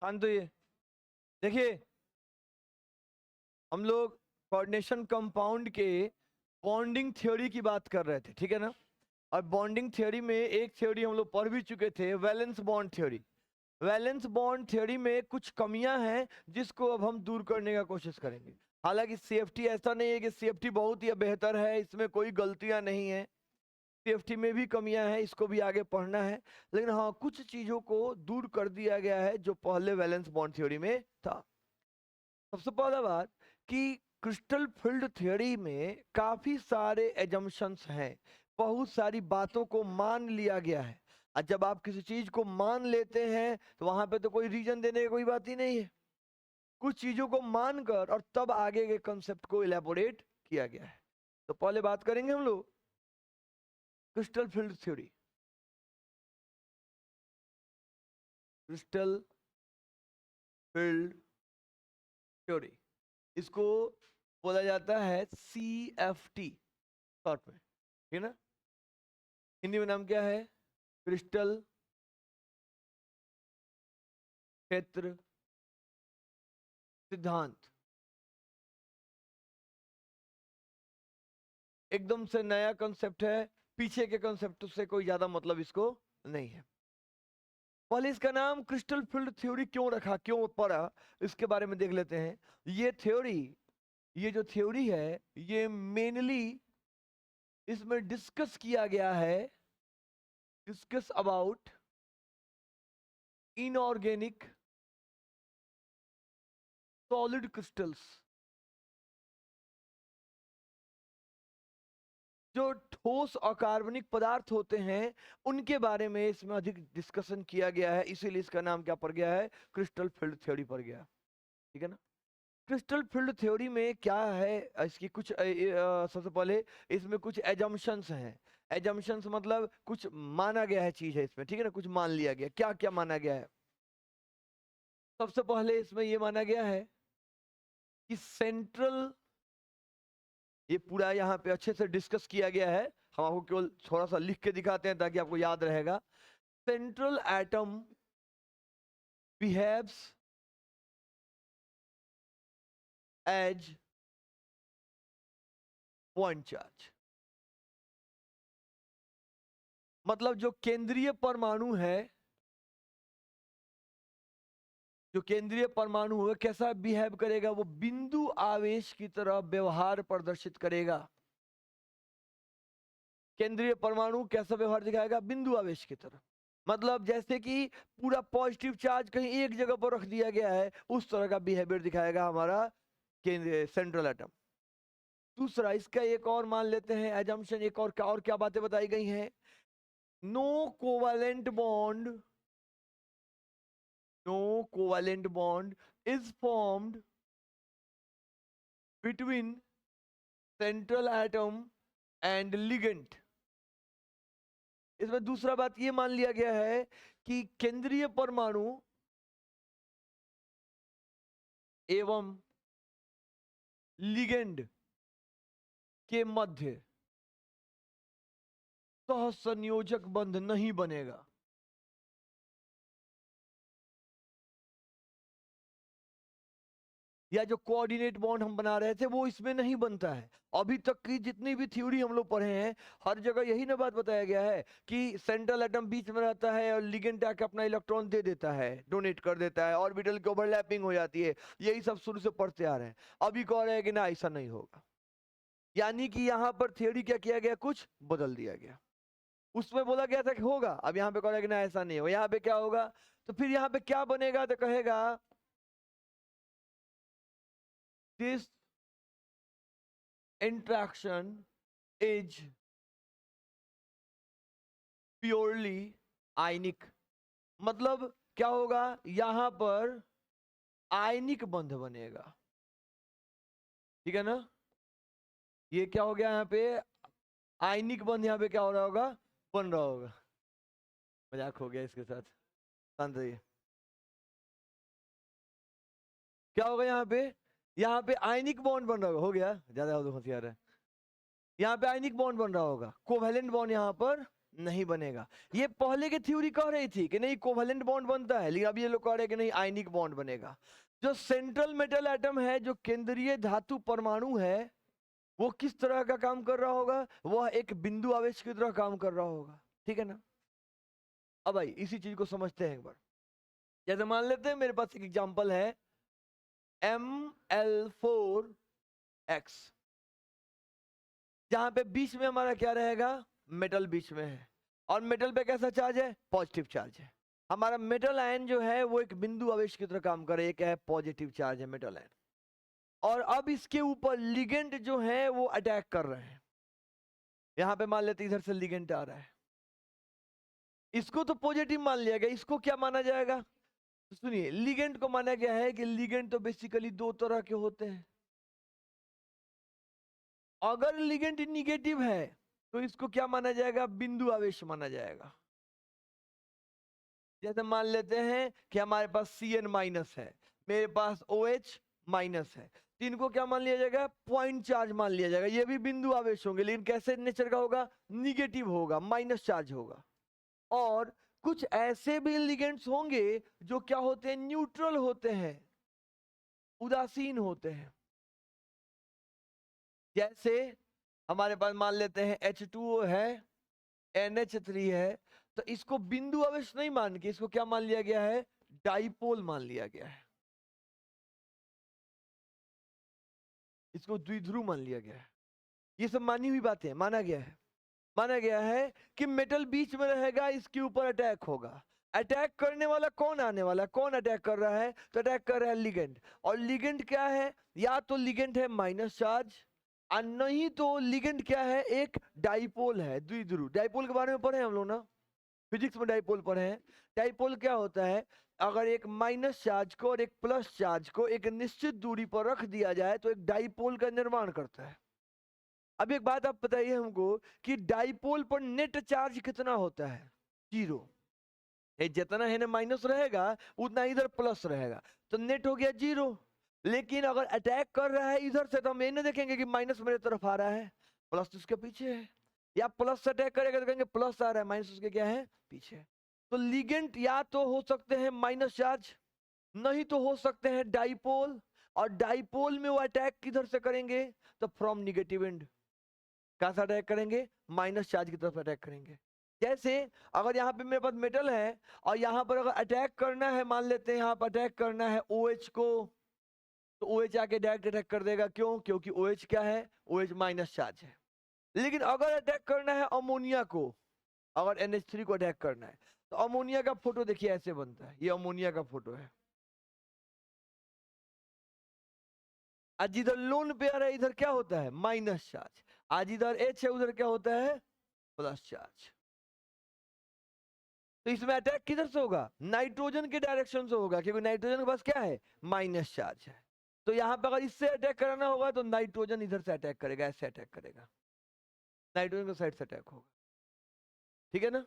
शांत तो ये देखिए, हम लोग कोऑर्डिनेशन कंपाउंड के बॉन्डिंग थ्योरी की बात कर रहे थे, ठीक है ना। और बॉन्डिंग थ्योरी में एक थ्योरी हम लोग पढ़ भी चुके थे, valence bond theory. Valence bond theory में कुछ कमियां हैं जिसको अब हम दूर करने का कोशिश करेंगे। हालांकि सीएफटी ऐसा नहीं है कि सीएफटी बहुत ही बेहतर है, इसमें कोई गलतियां नहीं है, सीएफटी में भी कमियां हैं, इसको भी आगे पढ़ना है। लेकिन हाँ, कुछ चीजों को दूर कर दिया गया है जो पहले वैलेंस बॉन्ड थ्योरी में था। सबसे पहला बात कि क्रिस्टल फील्ड थ्योरी में काफी सारे एजम्पशंस हैं, बहुत सारी बातों को मान लिया गया है। और जब आप किसी चीज को मान लेते हैं तो वहां पे तो कोई रीजन देने की कोई बात ही नहीं है। कुछ चीजों को मानकर और तब आगे के कंसेप्ट को इलेबोरेट किया गया है। तो पहले बात करेंगे हम लोग crystal field theory. Crystal field theory, इसको बोला जाता है CFT शॉर्ट में, ठीक है ना। हिंदी में नाम क्या है? क्रिस्टल क्षेत्र सिद्धांत। एकदम से नया कंसेप्ट है, पीछे के कंसेप्ट से कोई ज्यादा मतलब इसको नहीं है। पहले इसका नाम क्रिस्टल फील्ड थ्योरी क्यों रखा, क्यों पड़ा, इसके बारे में देख लेते हैं। ये थ्योरी, ये जो थ्योरी है, ये मेनली इसमें डिस्कस किया गया है, discuss about inorganic solid crystals. जो ठोस अकार्बनिक पदार्थ होते हैं उनके बारे में इसमें अधिक डिस्कशन किया गया है, इसीलिए इसका नाम क्या पड़ गया है? क्रिस्टल फील्ड थ्योरी पड़ गया, ठीक है ना। क्रिस्टल फील्ड थ्योरी में क्या है, इसकी कुछ सबसे पहले इसमें कुछ एजम्पशंस हैं। एजम्पशंस मतलब कुछ माना गया है चीज है इसमें, ठीक है ना, कुछ मान लिया गया। क्या क्या माना गया है? सबसे पहले इसमें यह माना गया है कि सेंट्रल, ये पूरा यहाँ पे अच्छे से डिस्कस किया गया है, हम आपको केवल थोड़ा सा लिख के दिखाते हैं ताकि आपको याद रहेगा। Central atom behaves as point charge. मतलब जो केंद्रीय परमाणु है, जो केंद्रीय परमाणु है कैसा बिहेव करेगा? वो बिंदु आवेश की तरह व्यवहार प्रदर्शित करेगा। केंद्रीय परमाणु कैसा व्यवहार दिखाएगा? बिंदु आवेश की तरह। मतलब जैसे कि पूरा पॉजिटिव चार्ज कहीं एक जगह पर रख दिया गया है, उस तरह का बिहेवियर दिखाएगा हमारा केंद्रीय सेंट्रल एटम। दूसरा, इसका एक और मान लेते हैं एजम्पशन, एक और क्या बातें बताई गई हैं? No covalent bond, no covalent bond is formed between central atom and ligand। इसमें दूसरा बात ये मान लिया गया है कि केंद्रीय परमाणु एवं लिगेंड के मध्य सहसंयोजक बंध नहीं बनेगा। या जो कोऑर्डिनेट बॉन्ड हम बना रहे थे वो इसमें नहीं बनता है। अभी तक की जितनी भी थ्योरी हम लोग पढ़े हैं, हर जगह यही ना बात बताया गया है कि सेंट्रल एटम बीच में रहता है और लिगेंड आके अपना इलेक्ट्रॉन दे देता है, डोनेट कर देता है, ऑर्बिटल की ओवरलैपिंग हो जाती है। यही सब शुरू से पढ़ते आ रहे हैं। अभी कह रहे हैं कि ना ऐसा नहीं होगा, यानी कि यहाँ पर थ्योरी क्या किया गया? कुछ बदल दिया गया। उसमें बोला गया था कि होगा, अब यहाँ पे कह रहा है कि ना ऐसा नहीं होगा। यहाँ पे क्या होगा? तो फिर यहाँ पे क्या बनेगा? तो कहेगा दिस interaction is purely आयनिक। मतलब क्या होगा? यहां पर आयनिक बंध बनेगा, ठीक है ना। ये क्या हो गया? यहाँ पे आयनिक बंध यहाँ पे क्या हो रहा होगा? बन रहा होगा। मजाक हो गया इसके साथ, शांत रहिए। क्या होगा यहाँ पे? यहाँ पे आयनिक बॉन्ड बन रहा होगा। हो गया, ज्यादा होशियार है। यहाँ पे आयनिक बॉन्ड बन रहा होगा, कोवैलेंट बॉन्ड यहाँ पर नहीं बनेगा। ये पहले की थ्योरी कह रही थी कि नहीं कोवेलेंट बॉन्ड बनता है, लेकिन अब ये लोग कह रहे हैं कि नहीं आयनिक बॉन्ड बनेगा। जो सेंट्रल मेटल एटम है, जो केंद्रीय धातु परमाणु है, वो किस तरह का काम कर रहा होगा? वह एक बिंदु आवेश की तरह काम कर रहा होगा, ठीक है ना। अब भाई इसी चीज को समझते हैं एक बार। जैसे मान लेते हैं मेरे पास एक एग्जांपल है Ml4x, जहां पे बीच में हमारा क्या रहेगा? मेटल बीच में है, और मेटल पे कैसा चार्ज है? पॉजिटिव चार्ज है। हमारा मेटल आयन जो है वो एक बिंदु आवेश की तरह काम करे, एक है पॉजिटिव चार्ज है मेटल आयन। और अब इसके ऊपर लिगेंड जो है वो अटैक कर रहे हैं। यहां पे मान लेते इधर से लिगेंड आ रहा है, इसको तो पॉजिटिव मान लिया गया, इसको क्या माना जाएगा? तो सुनिए, लिगेंड को माना गया है कि लिगेंड तो बेसिकली दो तरह के होते हैं। अगर लिगेंड निगेटिव है तो इसको क्या माना जाएगा? बिंदु आवेश माना जाएगा। जैसे मान लेते हैं कि हमारे पास Cn माइनस है, मेरे पास OH माइनस है, तो इनको क्या मान लिया जाएगा? पॉइंट चार्ज मान लिया जाएगा। ये भी बिंदु आवेश होंगे, लेकिन कैसे नेचर का होगा? निगेटिव होगा, माइनस चार्ज होगा। और कुछ ऐसे भी लिगेंड्स होंगे जो क्या होते हैं? न्यूट्रल होते हैं, उदासीन होते हैं। जैसे हमारे पास मान लेते हैं H2O है, NH3 है, तो इसको बिंदु आवेश नहीं मान के इसको क्या मान लिया गया है? डाइपोल मान लिया गया है, इसको द्विध्रुव मान लिया गया है। ये सब मानी हुई बातें, माना गया है। माना गया है कि मेटल बीच में रहेगा, इसके ऊपर अटैक होगा। अटैक करने वाला कौन आने वाला? कौन अटैक कर रहा है? तो अटैक कर रहा है लिगेंड। और लिगेंड क्या है? या तो लिगेंड है माइनस चार्ज, और नहीं तो लिगेंड क्या है? एक डाइपोल है, द्विध्रुव। डाइपोल के बारे में पढ़े हम लोग ना, फिजिक्स में डाइपोल पढ़े हैं। डाइपोल क्या होता है? अगर एक माइनस चार्ज को और एक प्लस चार्ज को एक निश्चित दूरी पर रख दिया जाए तो एक डाइपोल का निर्माण करता है। अब एक बात आप बताइए हमको कि डाइपोल पर नेट चार्ज कितना होता है? 0। जितना है ना माइनस रहेगा उतना इधर प्लस रहेगा, तो नेट हो गया 0। लेकिन अगर अटैक कर रहा है इधर से तो हम ये नहीं देखेंगे कि माइनस मेरे तरफ आ रहा है, प्लस उसके पीछे है। या प्लस से अटैक करेगा तो कहेंगे प्लस आ रहा है, माइनस उसके क्या है? पीछे। तो लिगेंड या तो हो सकते हैं माइनस चार्ज, नहीं तो हो सकते हैं डाइपोल। और डाइपोल में वो अटैक किधर से करेंगे? तो फ्रॉम निगेटिव एंड। कहां से अटैक करेंगे? माइनस चार्ज की तरफ अटैक करेंगे। जैसे अगर यहाँ पे मेरे पास मेटल है और यहाँ पर अगर अटैक करना है, मान लेते हैं यहाँ पर अटैक करना है OH को, तो OH आके डायरेक्ट अटैक कर देगा। क्यों? क्योंकि OH क्या है? OH माइनस चार्ज है। लेकिन अगर अटैक करना है अमोनिया को, अगर NH3 को अटैक करना है, तो अमोनिया का फोटो देखिए ऐसे बनता है। ये अमोनिया का फोटो है। आज इधर लोन पेयर है, इधर क्या होता है? Minus charge. आज इधर H है, उधर क्या होता है? Plus charge. तो इसमें अटैक किधर से होगा? नाइट्रोजन के डायरेक्शन से होगा, क्योंकि नाइट्रोजन के पास क्या है? माइनस चार्ज है। तो यहां पर अगर इससे अटैक कराना होगा तो नाइट्रोजन इधर से अटैक करेगा, ऐसे अटैक करेगा, नाइट्रोजन के साइड से अटैक होगा। ठीक है ना।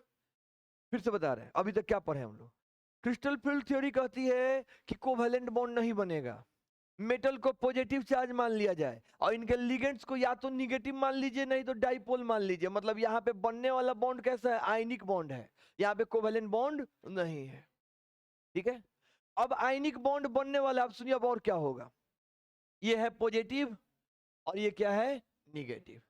फिर से बता रहे हैं, अभी तक क्या पढ़े हम लोग? क्रिस्टल फील्ड थ्योरी कहती है कि कोवेलेंट बॉन्ड नहीं बनेगा, मेटल को पॉजिटिव चार्ज मान लिया जाए और इनके लिगेंड्स को या तो निगेटिव मान लीजिए, नहीं तो डाइपोल मान लीजिए। मतलब यहाँ पे बनने वाला बॉन्ड कैसा है? आयनिक बॉन्ड है, यहाँ पे कोवेलेंट बॉन्ड नहीं है। ठीक है। अब आयनिक बॉन्ड बनने वाला, आप सुनिए अब और क्या होगा। ये है पॉजिटिव और ये क्या है? निगेटिव।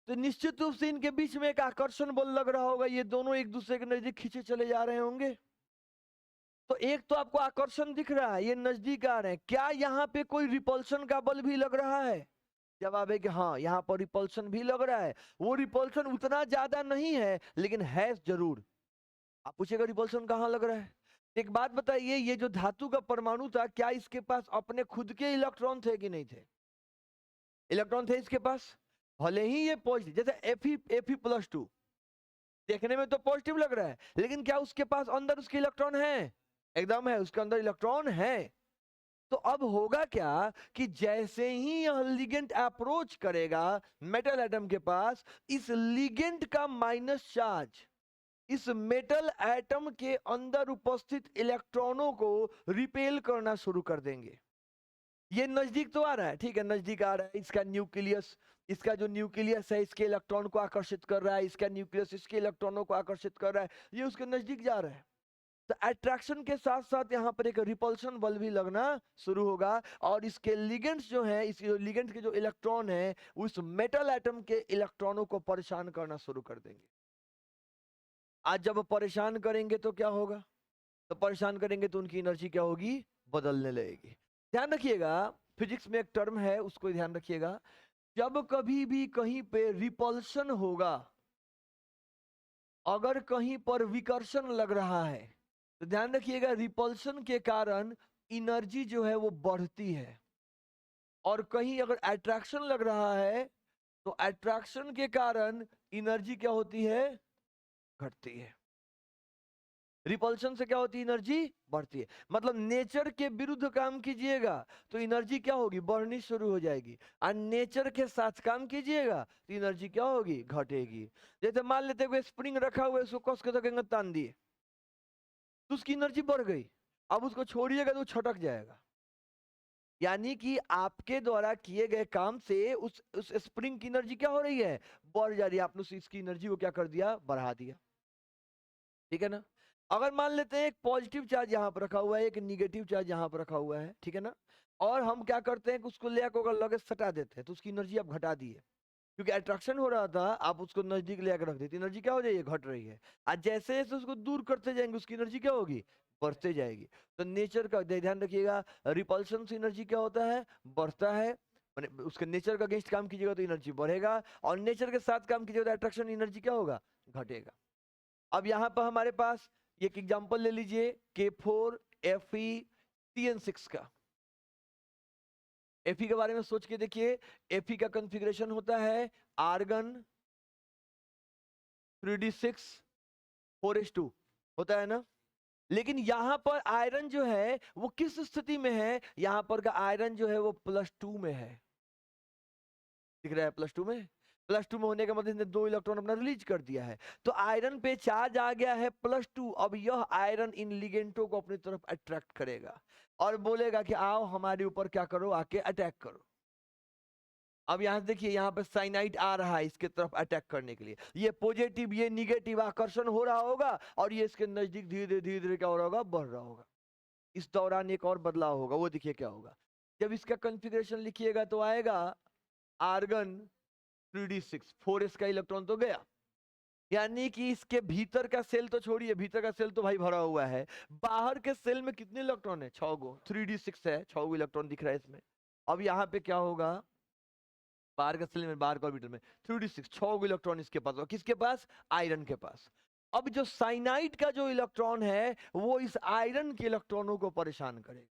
तो निश्चित रूप से इनके बीच में एक आकर्षण बल लग रहा होगा, ये दोनों एक दूसरे के नजदीक खींचे चले जा रहे होंगे। तो एक तो आपको आकर्षण दिख रहा है, ये नजदीक आ रहे हैं, क्या यहाँ पे कोई रिपल्शन का बल भी लग रहा है? जवाब है कि हाँ, यहाँ पर रिपल्शन भी लग रहा है। वो रिपल्शन उतना ज्यादा नहीं है, लेकिन है जरूर। आप पूछेगा रिपल्शन कहाँ लग रहा है? एक बात बताइए, ये जो धातु का परमाणु था, क्या इसके पास अपने खुद के इलेक्ट्रॉन थे कि नहीं थे? इलेक्ट्रॉन थे इसके पास। भले ही ये पॉजिटिव, जैसे Fe+2 देखने में तो पॉजिटिव लग रहा है, लेकिन क्या उसके पास अंदर उसके इलेक्ट्रॉन है? एकदम है, उसके अंदर इलेक्ट्रॉन है। तो अब होगा क्या कि जैसे ही यह लिगेंड अप्रोच करेगा मेटल एटम के पास, इस लिगेंड का माइनस चार्ज इस मेटल एटम के अंदर उपस्थित इलेक्ट्रॉनों को रिपेल करना शुरू कर देंगे। ये नजदीक तो आ रहा है, ठीक है, नजदीक आ रहा है। इसका न्यूक्लियस, इसका जो न्यूक्लियस है इसके इलेक्ट्रॉन को आकर्षित कर रहा है, इसका न्यूक्लियस इसके इलेक्ट्रॉनों को आकर्षित कर रहा है, ये उसके नजदीक जा रहा है। तो अट्रैक्शन के साथ साथ यहाँ पर एक रिपल्शन बल भी लगना शुरू होगा, और इसके लिगेंड्स जो है, इस लिगेंड्स के जो इलेक्ट्रॉन है उस मेटल एटम के इलेक्ट्रॉनों को परेशान करना शुरू कर देंगे। आज जब परेशान करेंगे तो क्या होगा, तो परेशान करेंगे तो उनकी एनर्जी क्या होगी, बदलने लगेगी। ध्यान रखिएगा, फिजिक्स में एक टर्म है उसको ध्यान रखिएगा, जब कभी भी कहीं पे रिपल्शन होगा, अगर कहीं पर विकर्षण लग रहा है, तो ध्यान रखिएगा रिपल्शन के कारण एनर्जी जो है वो बढ़ती है, और कहीं अगर अट्रैक्शन लग रहा है तो अट्रैक्शन के कारण एनर्जी क्या होती है, घटती है। रिपल्शन से क्या होती है, एनर्जी बढ़ती है। मतलब नेचर के विरुद्ध काम कीजिएगा तो एनर्जी क्या होगी, बढ़नी शुरू हो जाएगी, और नेचर के साथ काम कीजिएगा तो एनर्जी क्या होगी, घटेगी। जैसे मान लेते हुए स्प्रिंग रखा हुआ है, उसको कस के धकेंगे, तान दिए तो उसकी एनर्जी बढ़ गई, अब उसको छोड़िएगा तो वो छटक जाएगा। यानी कि आपके द्वारा किए गए काम से उस स्प्रिंग की एनर्जी क्या हो रही है, बढ़ जा रही है। आपने इसकी एनर्जी को क्या कर दिया, बढ़ा दिया, ठीक है ना। अगर मान लेते हैं एक पॉजिटिव चार्ज यहाँ पर रखा हुआ है, एक निगेटिव चार्ज यहाँ पर रखा हुआ है, ठीक है ना, और हम क्या करते हैं कि उसको ले आकर लगे सटा देते हैं, तो उसकी एनर्जी आप घटा दी है, क्योंकि अट्रैक्शन हो रहा था, आप उसको नजदीक ले आकर रख देते, एनर्जी क्या हो जाएगी, घट रही है। आज जैसे जैसे उसको दूर करते जाएंगे उसकी एनर्जी क्या होगी, बढ़ते जाएगी। तो नेचर का ध्यान रखिएगा, रिपल्शन से एनर्जी क्या होता है, बढ़ता है। माने उसके नेचर का अगेंस्ट काम कीजिएगा तो एनर्जी बढ़ेगा, और नेचर के साथ काम कीजिएगा तो अट्रैक्शन एनर्जी क्या होगा, घटेगा। अब यहाँ पर हमारे पास एक एग्जांपल ले लीजिए, K4Fe का। Fe के बारे में सोच के देखिए, Fe का कॉन्फ़िगरेशन होता है आर्गन 3d6 4s2 होता है ना। लेकिन यहां पर आयरन जो है वो किस स्थिति में है, यहां पर का आयरन जो है वो +2 में है, दिख रहा है +2 में। +2 में होने का मतलब इसने 2 इलेक्ट्रॉन अपना रिलीज कर दिया है, तो आयरन पे चार्ज आ गया है +2। अब यह आयरन इन लिगेंडों को अपनी तरफ अट्रैक्ट करेगा और बोलेगा कि आओ हमारे ऊपर क्या करो, आके अटैक करो। अब यहां देखिए, यहाँ पे साइनाइड आ रहा है इसके तरफ अटैक करने के लिए, ये पॉजिटिव ये निगेटिव आकर्षण हो रहा होगा, और ये इसके नजदीक धीरे धीरे क्या हो रहा होगा, बढ़ रहा होगा। इस दौरान एक और बदलाव होगा, वो देखिए क्या होगा। जब इसका कॉन्फ़िगरेशन लिखिएगा तो आएगा आर्गन 3d6 4s का इलेक्ट्रॉन तो गया, यानी कि इसके भीतर का सेल तो छोड़िए, भीतर का सेल तो भाई भरा हुआ है, बाहर के सेल में कितने इलेक्ट्रॉन है, 6 गो, 3d6 है, 6 गो इलेक्ट्रॉन दिख रहा है इसमें। अब यहाँ पे क्या होगा, बाहर के सेल में, बाहर के ऑर्बिटल में 3d6 6 गो इलेक्ट्रॉन इसके पास, और किसके पास, आयरन के पास। अब जो साइनाइड का जो इलेक्ट्रॉन है वो इस आयरन के इलेक्ट्रॉनों को परेशान करेगा,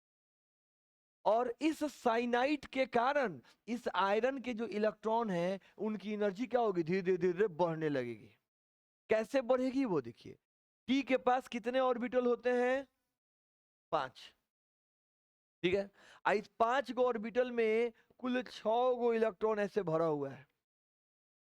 और इस साइनाइड के कारण इस आयरन के जो इलेक्ट्रॉन है उनकी एनर्जी क्या होगी, धीरे धीरे बढ़ने लगेगी। कैसे बढ़ेगी वो देखिए, टी के पास कितने ऑर्बिटल होते हैं, 5, ठीक है। इस 5 गो ऑर्बिटल में कुल 6 गो इलेक्ट्रॉन ऐसे भरा हुआ है।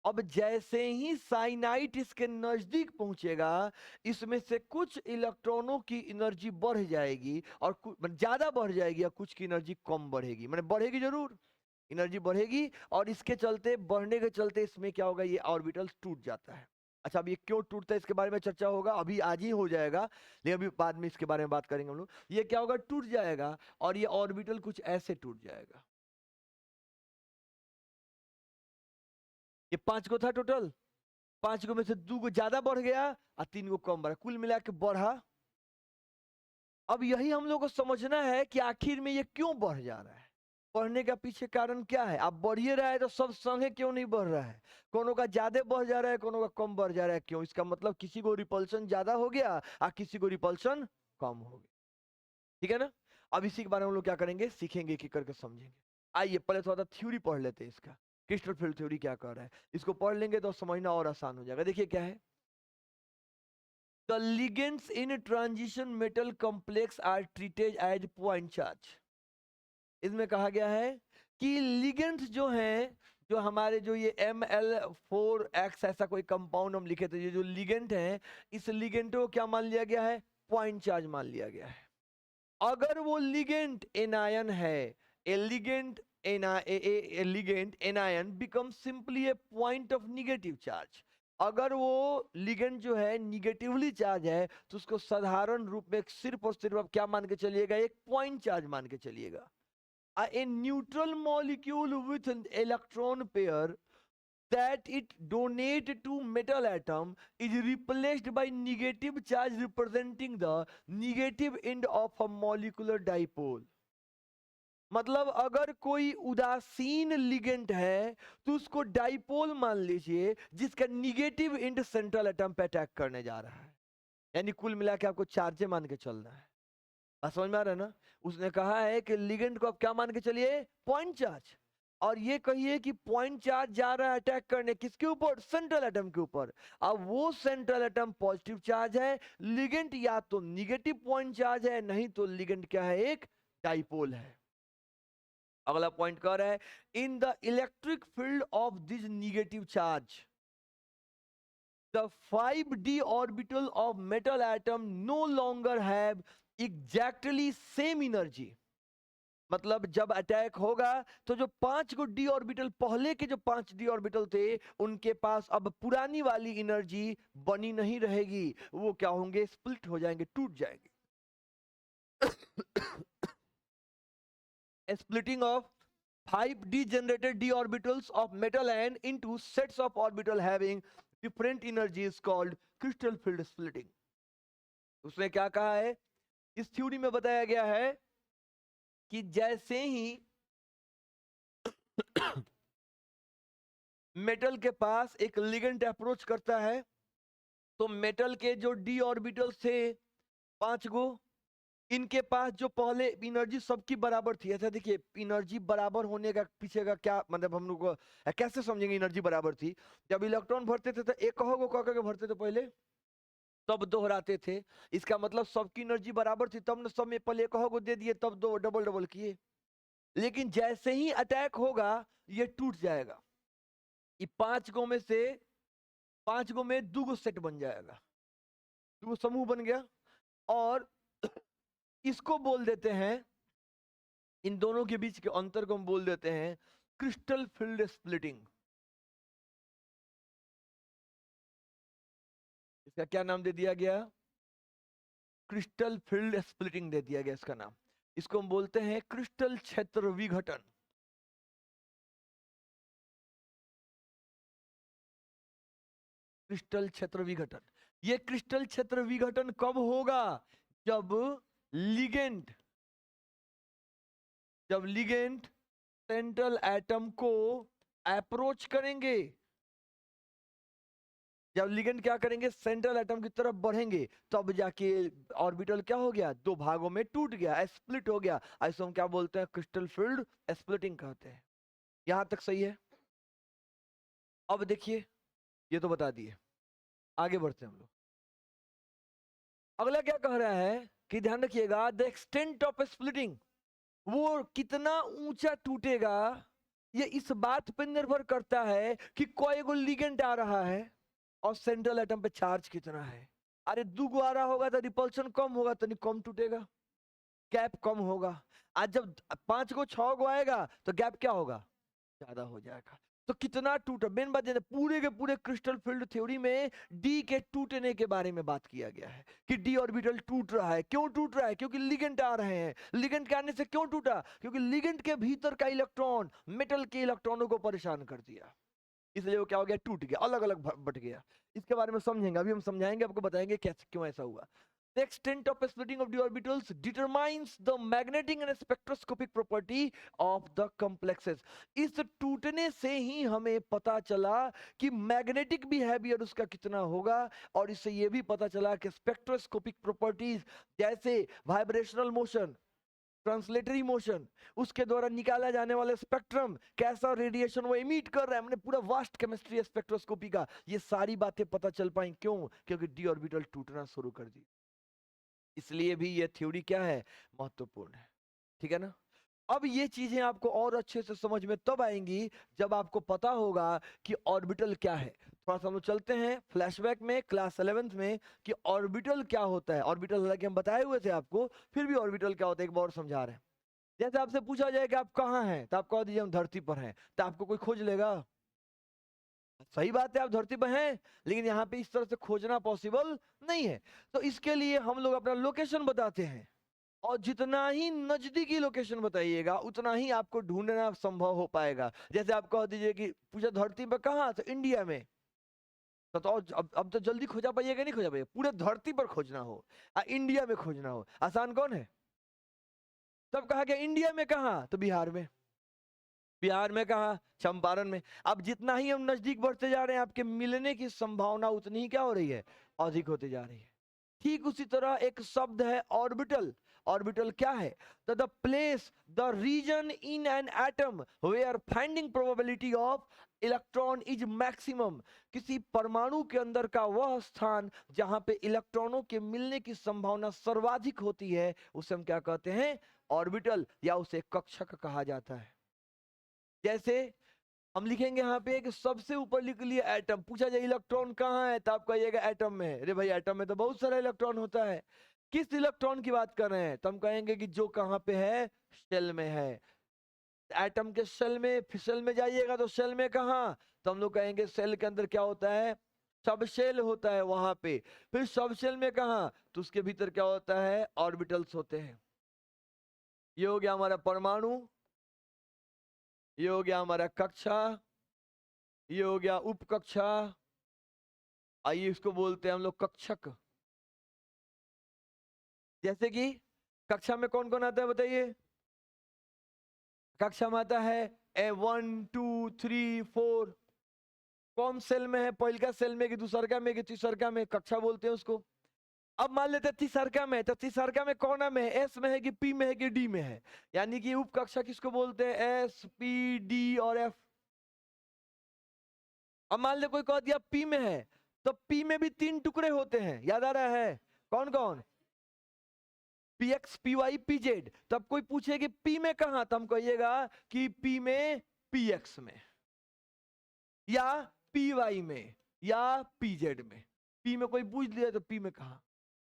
अब जैसे ही साइनाइड इसके नजदीक पहुंचेगा, इसमें से कुछ इलेक्ट्रॉनों की एनर्जी बढ़ जाएगी और ज्यादा बढ़ जाएगी, और कुछ की एनर्जी कम बढ़ेगी, मतलब बढ़ेगी जरूर, एनर्जी बढ़ेगी, और इसके चलते, बढ़ने के चलते इसमें क्या होगा, ये ऑर्बिटल टूट जाता है। अच्छा, अब ये क्यों टूटता है इसके बारे में चर्चा होगा, अभी आज ही हो जाएगा, लेकिन अभी बाद में इसके बारे में बात करेंगे हम लोग। ये क्या होगा, टूट जाएगा, और ये ऑर्बिटल कुछ ऐसे टूट जाएगा। ये 5 गो था टोटल, 5 गो में से 2 गो ज्यादा बढ़ गया और 3 गो कम बढ़ा, कुल मिला के बढ़ा। अब यही हम लोग को समझना है कि आखिर में ये क्यों बढ़ जा रहा है, बढ़ने का पीछे कारण क्या है। अब बढ़िए रहा है तो सब संगे क्यों नहीं बढ़ रहा है, कोनो का ज्यादा बढ़ जा रहा है, कोनो का कम बढ़ जा रहा है, क्यों, इसका मतलब किसी को रिपल्शन ज्यादा हो गया और किसी को रिपल्शन कम हो गया, ठीक है ना। अब इसी के बारे में हम लोग क्या करेंगे, सीखेंगे, एक एक करके समझेंगे। आइए पहले थोड़ा थ्योरी पढ़ लेते हैं इसका, क्रिस्टल फील्ड थ्योरी क्या कर रहा है, इसको पढ़ लेंगे तो समझना और आसान हो जाएगा। देखिए क्या है, The ligands in transition metal complex are treated as point charge। इसमें कहा गया है कि लिगेंड्स जो हैं, जो हमारे जो ये Ml4X ऐसा कोई कंपाउंड हम लिखे थे, ये जो लिगेंड है, इस लिगेंड को क्या मान लिया गया है, पॉइंट चार्ज मान लिया गया है। अगर वो लिगेंड एनायन है, a ligand anion becomes simply a point of negative charge. अगर वो लिगेंड जो है निगेटिवली चार्ज है तो उसको साधारण रूप में सिर्फ और सिर्फ आप क्या मान के चलिएगा, एक पॉइंट चार्ज मान के चलिएगा. A neutral molecule with an electron pair that it donate to metal atom is replaced by negative charge representing the negative end of a molecular dipole. मतलब अगर कोई उदासीन लिगेंड है तो उसको डाइपोल मान लीजिए जिसका निगेटिव एंड सेंट्रल एटम पे अटैक करने जा रहा है. यानी कुल मिला के आपको चार्जे मान के चलना है. समझ में आ रहा है ना. उसने कहा है कि लिगेंड को आप क्या मान के चलिए, पॉइंट चार्ज. और ये कहिए कि पॉइंट चार्ज जा रहा है अटैक करने किसके ऊपर, सेंट्रल एटम के ऊपर. अब वो सेंट्रल एटम पॉजिटिव चार्ज है, लिगेंड या तो निगेटिव पॉइंट चार्ज है, नहीं तो लिगेंड क्या है, एक डाइपोल है. अगला पॉइंट कह रहा है in the electric field of this negative charge the 5d orbital of metal atom no longer have exactly same energy. मतलब जब अटैक होगा तो जो 5 को डी ऑर्बिटल, पहले के जो 5 डी ऑर्बिटल थे उनके पास अब पुरानी वाली एनर्जी बनी नहीं रहेगी. वो क्या होंगे, स्प्लिट हो जाएंगे, टूट जाएंगे. A splitting of 5 degenerated d orbitals of metal ion into sets of orbital having different energy is called crystal field splitting. उसने क्या कहा है, इस थ्योरी में बताया गया है कि जैसे ही मेटल के पास एक लिगेंड अप्रोच करता है तो मेटल के जो डी ऑर्बिटल थे 5 गो, इनके पास जो पहले एनर्जी सबकी बराबर थी. ऐसा देखिए एनर्जी बराबर होने का पीछे का क्या मतलब, हम लोग को कैसे समझेंगे एनर्जी बराबर थी. जब इलेक्ट्रॉन भरते थे तो एक कहोगे कह के भरते थे पहले, तब दोहराते थे. इसका मतलब सबकी एनर्जी बराबर थी, तब न सब में पहले एक कहोगे दे दिए, तब दो डबल डबल किए. लेकिन जैसे ही अटैक होगा ये टूट जाएगा. ये 5 गो में से 5 गो में 2 गो सेट बन जाएगा, 2 गो समूह बन गया. और इसको बोल देते हैं, इन दोनों के बीच के अंतर को हम बोल देते हैं क्रिस्टल फील्ड स्प्लिटिंग. इसका क्या नाम दे दिया गया, क्रिस्टल फील्ड स्प्लिटिंग दे दिया गया इसका नाम. इसको हम बोलते हैं क्रिस्टल क्षेत्र विघटन. क्रिस्टल क्षेत्र विघटन. ये क्रिस्टल क्षेत्र विघटन कब होगा, जब लिगेंड सेंट्रल एटम को अप्रोच करेंगे. जब लिगेंड क्या करेंगे, सेंट्रल एटम की तरफ बढ़ेंगे, तब जाके ऑर्बिटल क्या हो गया, 2 भागों में टूट गया, स्प्लिट हो गया. ऐसे हम क्या बोलते हैं, क्रिस्टल फील्ड स्प्लिटिंग कहते हैं. यहां तक सही है. अब देखिए ये तो बता दिए, आगे बढ़ते हैं हम लोग. अगला क्या कह रहा है कि ध्यान रखिएगा, द एक्सटेंट ऑफ स्प्लिटिंग, वो कितना ऊंचा टूटेगा ये इस बात पर निर्भर करता है कि कोई गो लिगेंड आ रहा है और सेंट्रल एटम पे चार्ज कितना है. अरे 2 गो आ रहा होगा तो रिपल्शन कम होगा, तो नहीं कम टूटेगा, गैप कम होगा. आज जब 5 गो 6 गो आएगा तो गैप क्या होगा, ज्यादा हो जाएगा. तो कितना टूटा, मेन बात है पूरे के पूरे क्रिस्टल फील्ड थ्योरी में डी के टूटने के बारे में बात किया गया है कि डी ऑर्बिटल टूट रहा है. क्यों टूट रहा है, क्योंकि लिगेंड आ रहे हैं. लिगेंड के आने से क्यों टूटा, क्योंकि लिगेंड के भीतर का इलेक्ट्रॉन मेटल के इलेक्ट्रॉनों को परेशान कर दिया, इसलिए वो क्या हो गया, टूट गया, अलग अलग बट गया. इसके बारे में समझेंगे, अभी हम समझाएंगे, आपको बताएंगे कैसे क्यों ऐसा हुआ. The extent of splitting of d orbitals determines the magnetic and spectroscopic property of the complexes. इस टूटने से ही हमें पता चला कि मैग्नेटिक बिहेवियर उसका कितना होगा, और इससे ये भी पता चला कि स्पेक्ट्रोस्कोपिक प्रॉपर्टीज जैसे वाइब्रेशनल मोशन, ट्रांसलेटरी मोशन, उसके द्वारा निकाला जाने वाला स्पेक्ट्रम, कैसा रेडिएशन वो इमिट कर रहा है. हमने पूरा वास्ट केमिस्ट्री स्पेक्ट्रोस्कोपी का, ये सारी बातें पता चल पाई. क्यों, क्योंकि डी ऑर्बिटल टूटना शुरू कर दी. इसलिए भी ये थ्योरी क्या है, महत्वपूर्ण है. ठीक है ना. अब ये चीजें आपको और अच्छे से समझ में तब आएंगी जब आपको पता होगा कि ऑर्बिटल क्या है. थोड़ा सा हम लोग चलते हैं फ्लैशबैक में क्लास 11th में कि ऑर्बिटल क्या होता है. ऑर्बिटल हालांकि हम बताए हुए थे आपको, फिर भी ऑर्बिटल क्या होता है एक बार समझा रहे हैं. जैसे आपसे पूछा जाए कि आप कहाँ हैं, तो आप कह दीजिए हम धरती पर हैं, तो आपको कोई खोज लेगा? सही बात है, आप धरती पर हैं, लेकिन यहाँ पे इस तरह से खोजना पॉसिबल नहीं है। तो इसके लिए हम लोग अपना लोकेशन बताते हैं, और जितना ही नजदीकी लोकेशन बताइएगा उतना ही आपको ढूंढना संभव हो पाएगा। जैसे आप कह दीजिए कि पूछा धरती पर कहाँ, तो इंडिया में, तो अब तो जल्दी खोजा पाइएगा, नहीं खोजा पाइएगा, पूरे धरती पर खोजना हो, इंडिया में खोजना हो, आसान कौन है? तब कहा गया इंडिया में कहाँ, तो बिहार में। बिहार में कहा, चंपारण में। अब जितना ही हम नजदीक बढ़ते जा रहे हैं, आपके मिलने की संभावना उतनी ही क्या हो रही है, अधिक होती जा रही है। ठीक उसी तरह एक शब्द है ऑर्बिटल। ऑर्बिटल क्या है? The place, the region in an atom where finding probability of electron is maximum. किसी परमाणु के अंदर का वह स्थान जहां पे इलेक्ट्रॉनों के मिलने की संभावना सर्वाधिक होती है, उसे हम क्या कहते हैं, ऑर्बिटल, या उसे कक्षक कहा जाता है। जैसे हम लिखेंगे यहाँ पे कि सबसे ऊपर लिख लिए एटम, पूछा जाए इलेक्ट्रॉन कहाँ है, तो आप कहिएगा एटम में है। अरे भाई एटम में तो बहुत सारा इलेक्ट्रॉन होता है, किस इलेक्ट्रॉन की बात कर रहे हैं, तो हम कहेंगे कि जो कहाँ पे है, शेल में है। एटम के शेल में, सेल में जाइएगा तो शेल में कहाँ, तो हम लोग कहेंगे सेल के अंदर क्या होता है, सब शेल होता है वहां पे। फिर सब शेल में कहाँ, तो उसके भीतर क्या होता है, ऑर्बिटल्स होते हैं। ये हो गया हमारा परमाणु, ये हो गया हमारा कक्षा, ये हो गया उपकक्षा, आइए इसको बोलते हैं हम लोग कक्षक। जैसे कि कक्षा में कौन कौन आता है बताइए? कक्षा में आता है A1 2 3 4। कौन सेल में है, पहलका सेल में कि दूसरका में कि तीसरका में, कक्षा बोलते हैं उसको। अब मान लेते हैं तीसरका में, तो तीसरका में कौन में है, एस में है कि पी में है कि डी में है, यानी कि उप कक्षा किसको बोलते हैं, एस पी डी और एफ। अब मान ले कोई कह दिया पी में है, तो पी में भी 3 टुकड़े होते हैं, याद आ रहा है, कौन कौन, p x p y p z. तब कोई पूछे कि पी में कहा, तो हम कहिएगा कि पी में पी एक्स में, या पी वाई में, या पी जेड में। पी में कोई पूछ लिया तो पी में कहा।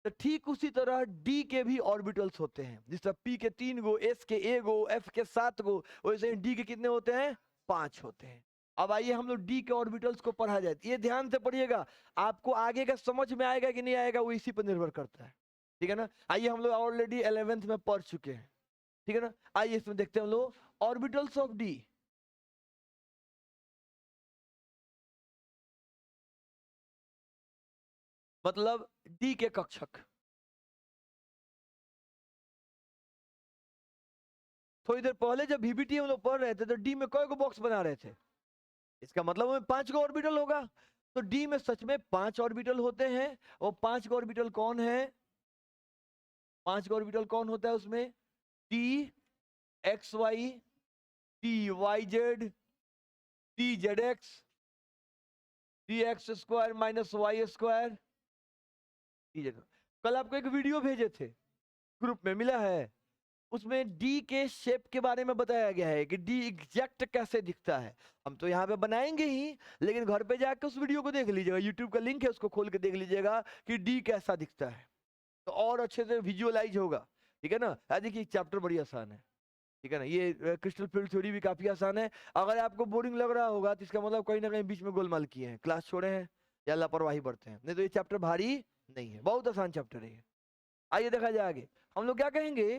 तो ठीक उसी तरह डी के भी ऑर्बिटल्स होते हैं, जिस तरह पी के 3 गो, एस के 1 गो, एफ के 7 गो, वैसे डी के कितने होते हैं, 5 होते हैं। अब आइए हम लोग डी के ऑर्बिटल्स को पढ़ा जाए, ये ध्यान से पढ़िएगा, आपको आगे का समझ में आएगा कि नहीं आएगा वो इसी पर निर्भर करता है, ठीक है ना। आइए हम लोग ऑलरेडी 11th में पढ़ चुके हैं, ठीक है ना। आइए इसमें देखते हैं हम लोग ऑर्बिटल्स ऑफ डी। मतलब डी के कक्षक। थोड़ी देर पहले जब VBT हम लोग पढ़ रहे थे तो डी में कई गो बॉक्स बना रहे थे, इसका मतलब में 5 गो ऑर्बिटल होगा। तो डी में सच में 5 ऑर्बिटल होते हैं। और 5 गो ऑर्बिटल कौन है, 5 गो ऑर्बिटल कौन होता है उसमें, t x y, t y z, t z x, t x square minus y square, t z. कल आपको एक वीडियो भेजे थे, ग्रुप में मिला है, उसमें डी के शेप के बारे में बताया गया है कि डी एग्जैक्ट कैसे दिखता है। हम तो यहाँ पे बनाएंगे ही, लेकिन घर पे जाकर उस वीडियो को देख लीजिएगा, यूट्यूब का लिंक है, उसको खोल के देख लीजिएगा कि डी कैसा दिखता है, तो और अच्छे से विजुअलाइज होगा, ठीक है ना। देखिए चैप्टर बड़ी आसान है, ठीक है ना। ये क्रिस्टल फील्ड थ्योरी भी काफी आसान है। अगर आपको बोरिंग लग रहा होगा तो इसका मतलब कहीं ना कहीं बीच में गोलमाल किए हैं, क्लास छोड़े हैं या लापरवाही बरते हैं, नहीं तो ये चैप्टर भारी नहीं है, बहुत आसान चैप्टर है ये। आइए देखा जाए आगे, हम लोग क्या कहेंगे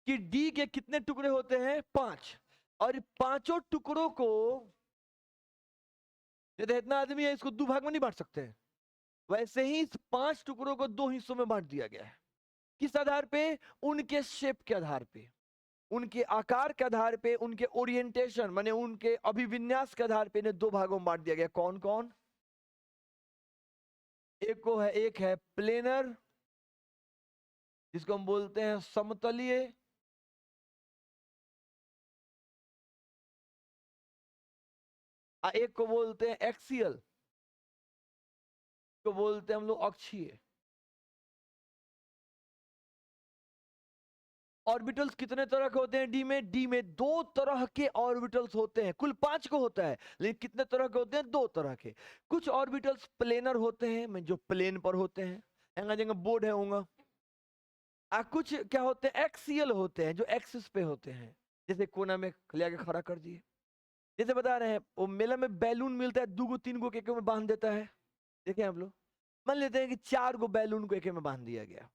कि डी के कितने टुकड़े होते हैं, 5। और पांचों टुकड़ों को, जैसे इतना आदमी है इसको 2 भाग में नहीं बांट सकते हैं, वैसे ही इस 5 टुकड़ों को 2 हिस्सों में बांट दिया गया है। किस आधार पे, उनके शेप के आधार पे, उनके आकार के आधार पे, उनके ओरिएंटेशन माने उनके अभिविन्यास के आधार पे इन्हें 2 भागों में बांट दिया गया। कौन कौन, एक है प्लेनर, जिसको हम बोलते हैं समतलीय, एक को बोलते हैं एक्सियल, को बोलते हैं हम लोग अक्षीय। ऑर्बिटल्स कितने तरह के होते हैं डी में, डी में 2 तरह के ऑर्बिटल्स होते हैं, कुल 5 को होता है, लेकिन कितने तरह के होते हैं, 2 तरह के। कुछ ऑर्बिटल्स प्लेनर होते हैं, जो प्लेन पर होते हैं, जगह बोर्ड है होगा, कुछ क्या होते हैं एक्सियल होते हैं जो एक्सिस पे होते हैं, जैसे कोना में ले आके खड़ा कर दिए। जैसे बता रहे हैं वो मेला में बैलून मिलता है, 2 गो 3 गो एक में बांध देता है, देखें आप लोग। मान लेते हैं कि 4 गो बैलून को एक में बांध दिया गया,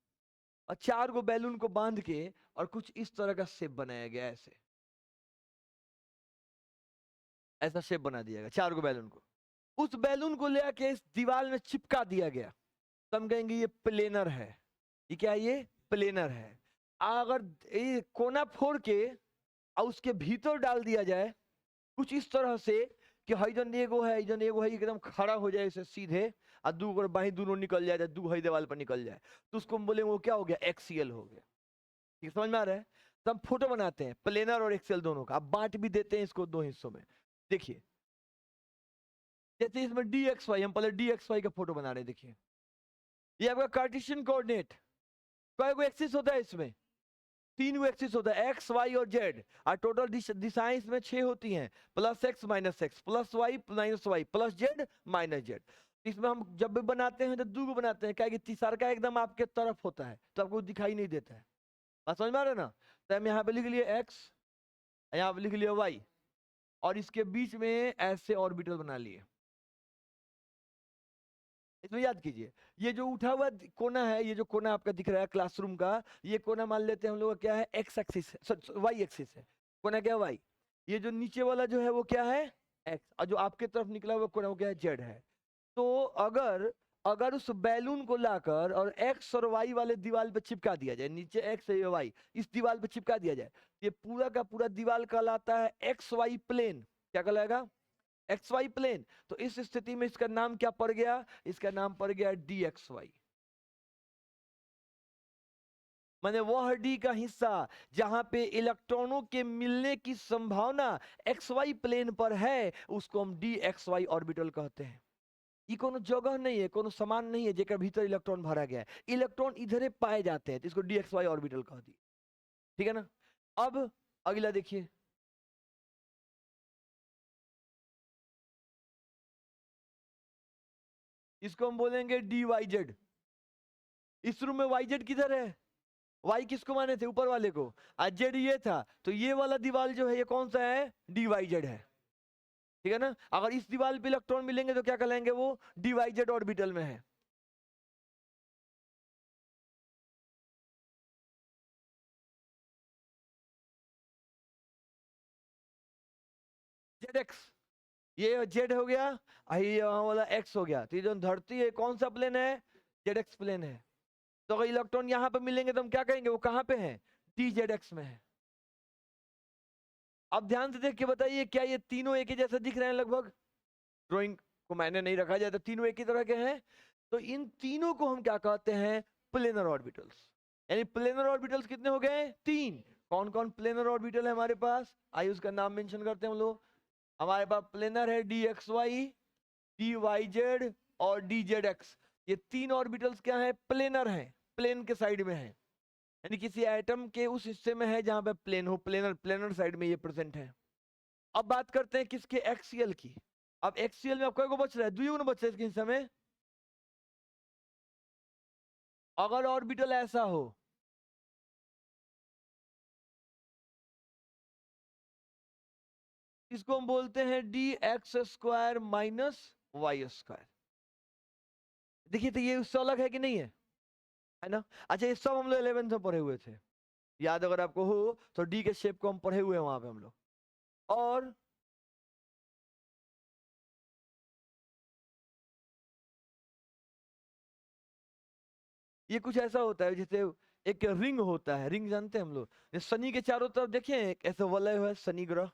और 4 गो बैलून को बांध के और कुछ इस तरह का शेप बनाया गया, ऐसे ऐसा शेप बना दिया गया 4 गो बैलून को। उस बैलून को ले आके इस दीवार में चिपका दिया गया, तो हम कहेंगे ये प्लेनर है। ये क्या है? ये प्लेनर है। अगर ये कोना फोड़ के और उसके भीतर डाल दिया जाए कुछ इस तरह से कि हईजन एगो है एकदम खड़ा हो जाए इसे सीधे, और 2 गो बाही दोनों निकल जाए, 2 हई दीवार पर निकल जाए, तो उसको हम बोलेंगे वो क्या हो गया? एक्सियल हो गया। ठीक समझ में आ रहा है? तो हम फोटो बनाते हैं प्लेनर और एक्सियल दोनों का, अब बांट भी देते हैं इसको 2 हिस्सों में। देखिए जैसे इसमें डी एक्स वाई, हम पहले डी एक्स वाई का फोटो बना रहे हैं। देखिए ये आपका कार्टेशियन कोऑर्डिनेट, कई गो एक्सिस होता है इसमें? 3 गो एक्सिस होता है, एक्स वाई और जेड, और टोटल दिशाएं इसमें 6 होती हैं, plus x minus x, plus y minus y, plus z minus z. इसमें हम जब भी बनाते हैं तो 2 गो बनाते हैं, क्या कि तीसरा का एकदम आपके तरफ होता है तो आपको दिखाई नहीं देता है। बात समझ में आ रहा है ना? तो हम यहाँ पे लिख लिए एक्स, यहाँ पे लिख लिया वाई, और इसके बीच में ऐसे ऑर्बिटल बना लिए। इसमें याद कीजिए ये जो उठा हुआ कोना है, ये जो कोना आपका दिख रहा है क्लासरूम का, ये कोना मान लेते हैं हम लोग का क्या है? एक्स एक्सिस है, वाई एक्सिस है। कोना क्या है? वाई। ये जो नीचे वाला जो है वो क्या है? एक्स, और जो आपके तरफ निकला हुआ कोना वो क्या है? जेड है। तो अगर अगर उस बैलून को लाकर और एक्स और वाई वाले दीवार पे चिपका दिया जाए, नीचे एक्स है वाई, इस दीवार पे चिपका दिया जाए, ये पूरा का पूरा दीवार कहलाता है एक्स वाई प्लेन। क्या कहलाएगा? X y plane. तो इस स्थिति में इसका नाम क्या पड़ गया? इसका नाम पड़ गया डी एक्स वाई। माने वह डी का हिस्सा जहां पे इलेक्ट्रॉनों के मिलने की संभावना एक्स वाई प्लेन पर है, उसको हम डी एक्स वाई ऑर्बिटल कहते हैं। ये कोनो जगह नहीं है, कोनो सामान नहीं है जेकर भीतर इलेक्ट्रॉन भरा गया है, इलेक्ट्रॉन इधरे पाए जाते हैं, तो इसको डी एक्स वाई ऑर्बिटल कह दी। ठीक है ना? अब अगला देखिए, इसको हम बोलेंगे डी वाई जेड। इस रूम में वाई जेड किधर है? वाई किसको माने थे? ऊपर वाले को। आज जेड ये था, तो ये वाला दीवार जो है ये कौन सा है? डी वाई जेड है। ठीक है ना? अगर इस दीवार पे इलेक्ट्रॉन मिलेंगे तो क्या कहलाएंगे? वो डी वाई जेड ऑर्बिटल में है। जेड एक्स, ये जेड हो गया, ये वहां वाला एक्स हो गया, तो ये जो धरती है कौन सा प्लेन है? जेड एक्स प्लेन है। तो अगर इलेक्ट्रॉन यहां पे मिलेंगे तो हम क्या कहेंगे? वो कहां पे है? डी जेड एक्स में है। अब ध्यान से देख के बताइए, क्या ये तीनों एक ही जैसे दिख रहे हैं? लगभग ड्राइंग को मैंने नहीं रखा जाए तो तीनों एक ही तरह के हैं। तो इन तीनों को हम क्या कहते हैं? Planar orbitals. यानी प्लेनर ऑर्बिटल्स कितने हो गए? 3। कौन कौन प्लेनर ऑर्बिटल है हमारे पास? आइए उसका नाम मेंशन करते हैं हम लोग। हमारे पास प्लेनर है d x y, d y z और डी जेड एक्स। ये 3 ऑर्बिटल्स क्या है? प्लेनर है, प्लेन के साइड में है, यानी किसी एटम के उस हिस्से में है जहां पे प्लेन हो, प्लेनर प्लेनर साइड में ये प्रेजेंट है। अब बात करते हैं किसके? एक्सियल की। अब एक्सियल में अब कई को बच रहा है? 2 बच रहा है इसके हिस्से में। अगर ऑर्बिटल ऐसा हो, इसको हम बोलते हैं d x square minus y square. देखिए तो ये उससे अलग है कि नहीं है ना? अच्छा ये सब हम लोग 11th में पढ़े हुए थे, याद अगर आपको हो तो डी के शेप को हम पढ़े हुए हैं वहां पे हम लोग। और ये कुछ ऐसा होता है जैसे एक रिंग होता है, रिंग जानते हैं हम लोग, शनि के चारों तरफ देखें एक ऐसे वलय हुआ है शनि ग्रह,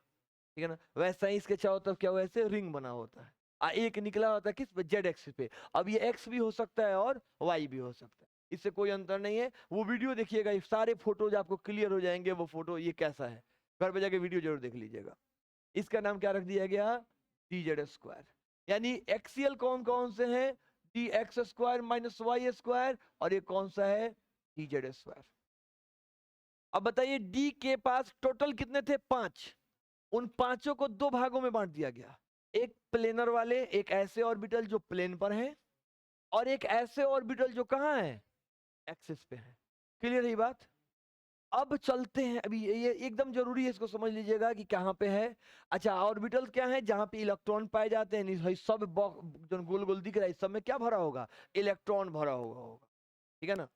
ठीक है ना? वैसा ही इसके चारों तरफ क्या हुआ है? ऐसे रिंग बना होता है, एक निकला होता है किस पे? जेड एक्सिस पे। अब ये एक्स भी हो सकता है और वाई भी हो सकता है, इससे कोई अंतर नहीं है। वो वीडियो देखिएगा, ये सारे फोटोज आपको क्लियर हो जाएंगे, वो फोटो ये कैसा है, घर पे जाके वीडियो जरूर देख लीजिएगा। इसका नाम क्या रख दिया गया? D z square. यानी एक्सियल कौन कौन से हैं? D x square minus y square, और ये कौन सा है? D z square. अब बताइए डी के पास टोटल कितने थे? 5। उन पांचों को 2 भागों में बांट दिया गया, एक प्लेनर वाले, एक ऐसे ऑर्बिटल जो प्लेन पर है, और एक ऐसे ऑर्बिटल जो कहां है? एक्सिस पे है। क्लियर है ये बात? अब चलते हैं, अभी ये एकदम जरूरी है, इसको समझ लीजिएगा कि कहाँ पे है। अच्छा, ऑर्बिटल क्या है? जहां पे इलेक्ट्रॉन पाए जाते हैं, सब जो गोल गोल दिख रहा है, इस सब में क्या भरा होगा? इलेक्ट्रॉन भरा होगा। ठीक है ना?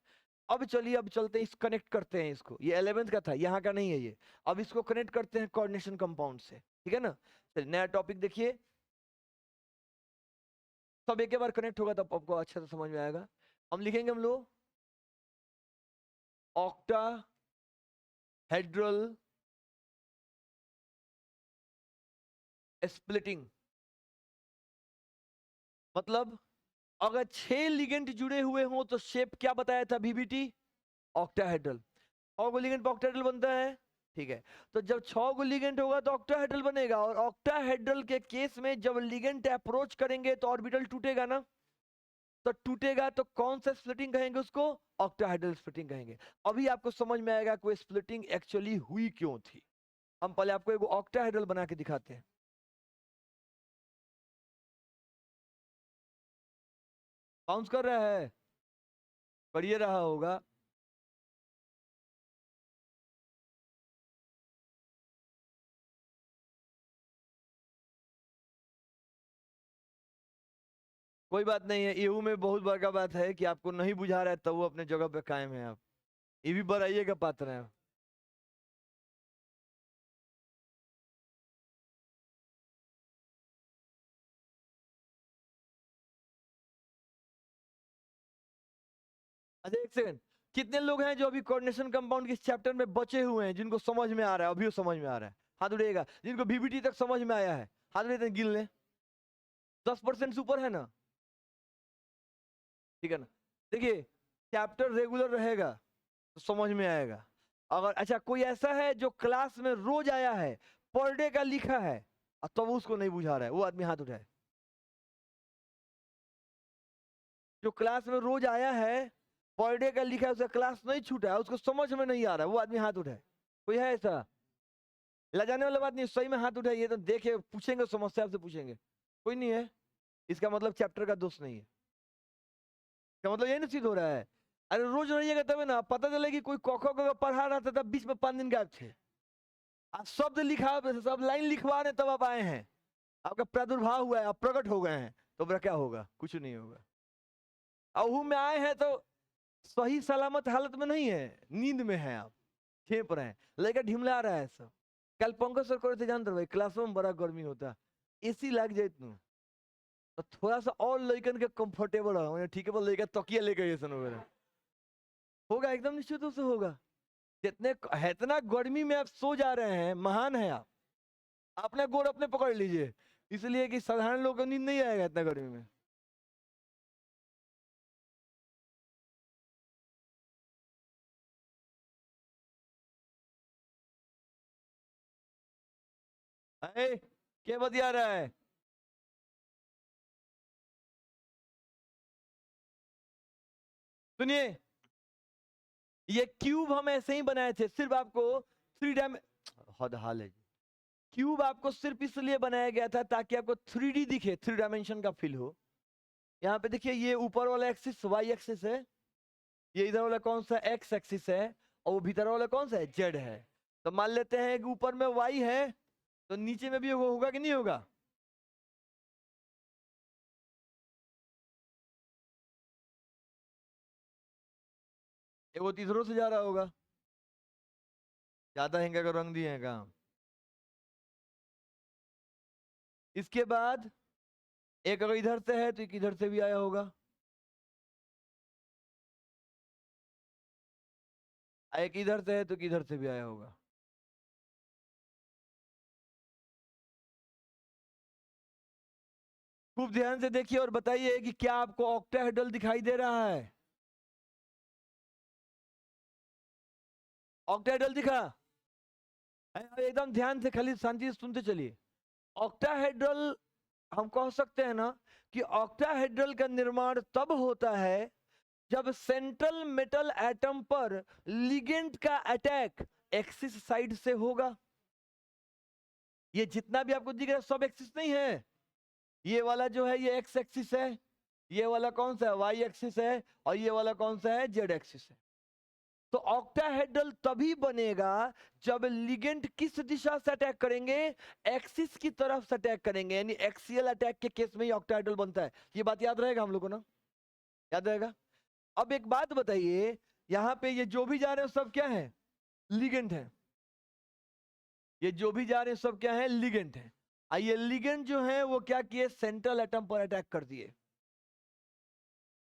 अब चलिए, अब चलते हैं, इस कनेक्ट करते हैं इसको। ये 11th का था, यहाँ का नहीं है ये। अब इसको कनेक्ट करते हैं कोऑर्डिनेशन कंपाउंड से। ठीक है ना? चलिए नया टॉपिक देखिए, सब एक बार कनेक्ट होगा तब आपको अच्छे से समझ में आएगा। हम लिखेंगे, हम लोग ऑक्टा हेड्रल स्प्लिटिंग। मतलब अगर 6 लिगेंड जुड़े हुए हों तो शेप क्या बताया था? VBT octahedral. 6 गो लिगेंड ऑक्टाहेड्रल बनता है। ठीक है, तो जब 6 गो लिगेंड होगा तो ऑक्टाहेड्रल बनेगा। और ऑक्टाहेड्रल के केस में जब लिगेंड अप्रोच करेंगे तो ऑर्बिटल टूटेगा ना? तो टूटेगा तो कौन सा स्प्लिटिंग कहेंगे उसको? ऑक्टाहेड्रल स्प्लिटिंग कहेंगे। अभी आपको समझ में आएगा कोई स्प्लिटिंग एक्चुअली हुई क्यों थी। हम पहले आपको एक ऑक्टाहेड्रल बना के दिखाते हैं। बाउंस कर रहा है, कर ये रहा होगा। कोई बात नहीं है, ईहू में बहुत बड़का बात है कि आपको नहीं बुझा रहा है तब वो अपने जगह पे कायम है। आप ये भी बढ़ाइए का पात्र है। अच्छा एक सेकंड, कितने लोग हैं जो अभी कोऑर्डिनेशन कंपाउंड के चैप्टर में बचे हुए हैं, जिनको समझ में आ रहा है? अभी समझ में आ रहा है, हाथ उठाइएगा। जिनको बीबीटी तक समझ में आया है, हाथ उठाइए, गिन ले। 10% से ऊपर है ना? ठीक है ना? देखिए, चैप्टर रेगुलर रहेगा तो समझ में आएगा। अगर अच्छा कोई ऐसा है जो क्लास में रोज आया है, पर डे का लिखा है, और तब उसको नहीं बुझा रहा है, वो आदमी हाथ उठाए। जो क्लास में रोज आया है, पर डे का लिखा है, उसका क्लास नहीं छूटा है, उसको समझ में नहीं आ रहा है, वो आदमी हाथ उठाए। कोई है ऐसा? लजाने वाला बात नहीं, सही में हाथ उठाइए तो देखे, पूछेंगे, समस्या आपसे पूछेंगे। कोई नहीं है, इसका मतलब चैप्टर का दोष नहीं है। इसका मतलब ये निश्चित हो रहा है। अरे रोज रहिएगा तब ना पता चलेगी। कोई क ख पढ़ा रहा था तब बीच में 5 दिन गायब थे। आप शब्द लिखा, सब लाइन लिखवा रहे तब आप आए हैं, आपका प्रादुर्भाव हुआ है, आप प्रकट हो गए हैं, तो फिर क्या होगा? कुछ नहीं होगा। अहू में आए हैं तो सही सलामत हालत में नहीं है, नींद में है आप, खेप रहे हैं, लेकर ढिमला रहा है सब। कल पंकज सर करे थे, जानते भाई क्लासों में बड़ा गर्मी होता, एसी लग जाए तो थोड़ा सा और लड़कन के कंफर्टेबल हो, ठीक है, बोल लेकर तकिया लेकर ये वगैरह होगा, एकदम निश्चित रूप से होगा। जितने इतना गर्मी में आप सो जा रहे हैं, महान है आप। अपने गोड़ अपने पकड़ लीजिए, इसलिए कि साधारण लोगों को नींद नहीं आएगा इतना गर्मी में। अरे क्या बतिया रहा है? सुनिए, ये क्यूब हम ऐसे ही बनाए थे, सिर्फ आपको 3 हद हाल है। क्यूब आपको सिर्फ इसलिए बनाया गया था ताकि आपको 3D दिखे, 3 डायमेंशन का फील हो। यहाँ पे देखिए, ये ऊपर वाला एक्सिस वाई एक्सिस है, ये इधर वाला कौन सा एक्स एक्सिस है, और वो भीतर वाला कौन सा है? जेड है। तो मान लेते हैं कि ऊपर में वाई है, तो नीचे में भी होगा कि नहीं होगा? ये वो तीसरों से जा रहा होगा, ज्यादा हैंगा का रंग दिए हैं काम। इसके बाद एक अगर इधर से है तो एक इधर से भी आया होगा, एक इधर से है तो किधर से भी आया होगा। खूब ध्यान से देखिए और बताइए कि क्या आपको ऑक्टाहेड्रल दिखाई दे रहा है? ऑक्टाहेड्रल दिखा? एकदम ध्यान से, खाली शांति से सुनते चलिए। ऑक्टाहेड्रल, हम कह सकते हैं ना कि ऑक्टाहेड्रल का निर्माण तब होता है जब सेंट्रल मेटल एटम पर लिगेंड का अटैक एक्सिस साइड से होगा। ये जितना भी आपको दिख रहा है सब एक्सिस नहीं है, ये वाला जो है ये एक्स एक्सिस है, ये वाला कौन सा है? वाई एक्सिस है, और ये वाला कौन सा है? जेड एक्सिस है। तो ऑक्टाहेड्रल तभी बनेगा जब लिगेंड किस दिशा से अटैक करेंगे, एक्सिस की तरफ से अटैक करेंगे, यानी एक्सियल अटैक के केस में ही ऑक्टाहेड्रल बनता है। ये बात याद रहेगा हम लोग को ना, याद रहेगा। अब एक बात बताइए, यहां पे ये जो भी जा रहे हैं सब क्या है, लिगेंड है। ये जो भी जा रहे हैं सब क्या है, लिगेंड है। आइए लिगेंड जो है वो क्या किए, सेंट्रल एटम पर अटैक कर दिए।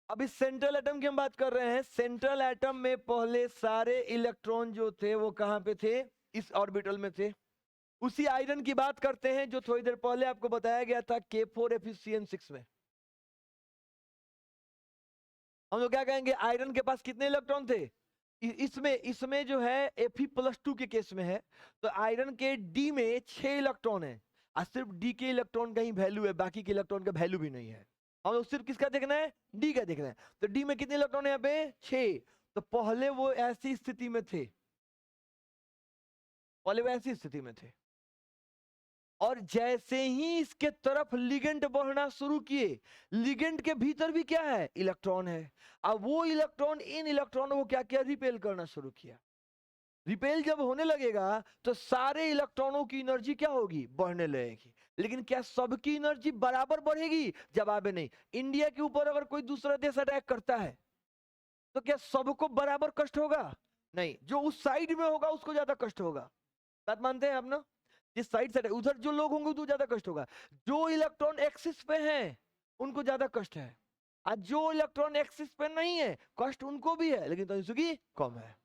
अब इस सेंट्रल एटम की हम बात कर रहे हैं। सेंट्रल एटम में पहले सारे इलेक्ट्रॉन जो थे वो कहां पे थे, इस ऑर्बिटल में थे। उसी आयरन की बात करते हैं जो थोड़ी देर पहले आपको बताया गया था K4Fe6 में। हम लोग क्या कहेंगे, आयरन के पास कितने इलेक्ट्रॉन थे, इसमें इसमें जो है Fe+2 के केस में है, तो आयरन के डी में 6 इलेक्ट्रॉन है, और सिर्फ डी के इलेक्ट्रॉन का ही वैल्यू है, बाकी के इलेक्ट्रॉन का वैल्यू भी नहीं है। हम लोग सिर्फ किसका देखना है, डी का देखना है। तो डी में कितने इलेक्ट्रॉन है, यहाँ पे 6। तो पहले वो ऐसी स्थिति में थे, पहले वो ऐसी स्थिति में थे, और जैसे ही इसके तरफ लिगेंड बढ़ना शुरू किए, लिगेंड के भीतर भी क्या है, इलेक्ट्रॉन है। अब वो इलेक्ट्रॉन इन इलेक्ट्रॉनों को क्या किया, रिपेल करना शुरू किया। रिपेल जब होने लगेगा तो सारे इलेक्ट्रॉनों की एनर्जी क्या होगी, बढ़ने लगेगी। लेकिन क्या सबकी एनर्जी बराबर बढ़ेगी, जवाब है नहीं। इंडिया के ऊपर अगर कोई दूसरा देश अटैक करता है तो क्या सबको बराबर कष्ट होगा, नहीं। जो उस साइड में होगा उसको ज्यादा कष्ट होगा, बात मानते हैं आप ना। जिस साइड से उधर जो लोग होंगे तो ज्यादा कष्ट होगा। जो इलेक्ट्रॉन एक्सिस पे हैं उनको ज्यादा कष्ट है, और जो इलेक्ट्रॉन एक्सिस पे नहीं है कष्ट उनको भी है, लेकिन तो की कम है।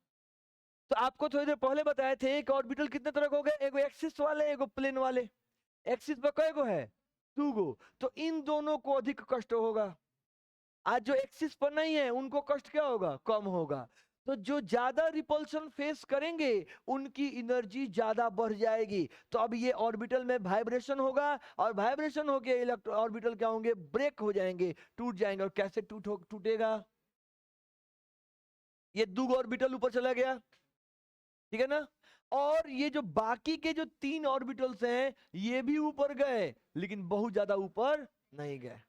तो आपको थोड़ी देर पहले बताए थे एक ऑर्बिटल कितने तरह के हो गए, एगो एक्सिस वाले एगो प्लेन वाले। एक्सिस पे कई गो है, 2 गो। तो इन दोनों को अधिक कष्ट होगा, आज जो एक्सिस पर नहीं है उनको कष्ट क्या होगा, कम होगा। तो जो ज्यादा रिपल्शन फेस करेंगे उनकी एनर्जी ज्यादा बढ़ जाएगी। तो अब ये ऑर्बिटल में वाइब्रेशन होगा, और वाइब्रेशन होके इलेक्ट्रॉन ऑर्बिटल क्या होंगे, ब्रेक हो जाएंगे, टूट जाएंगे। और कैसे टूटेगा, ये 2 ऑर्बिटल ऊपर चला गया, ठीक है ना। और ये जो बाकी के जो 3 ऑर्बिटल्स हैं ये भी ऊपर गए, लेकिन बहुत ज्यादा ऊपर नहीं गए।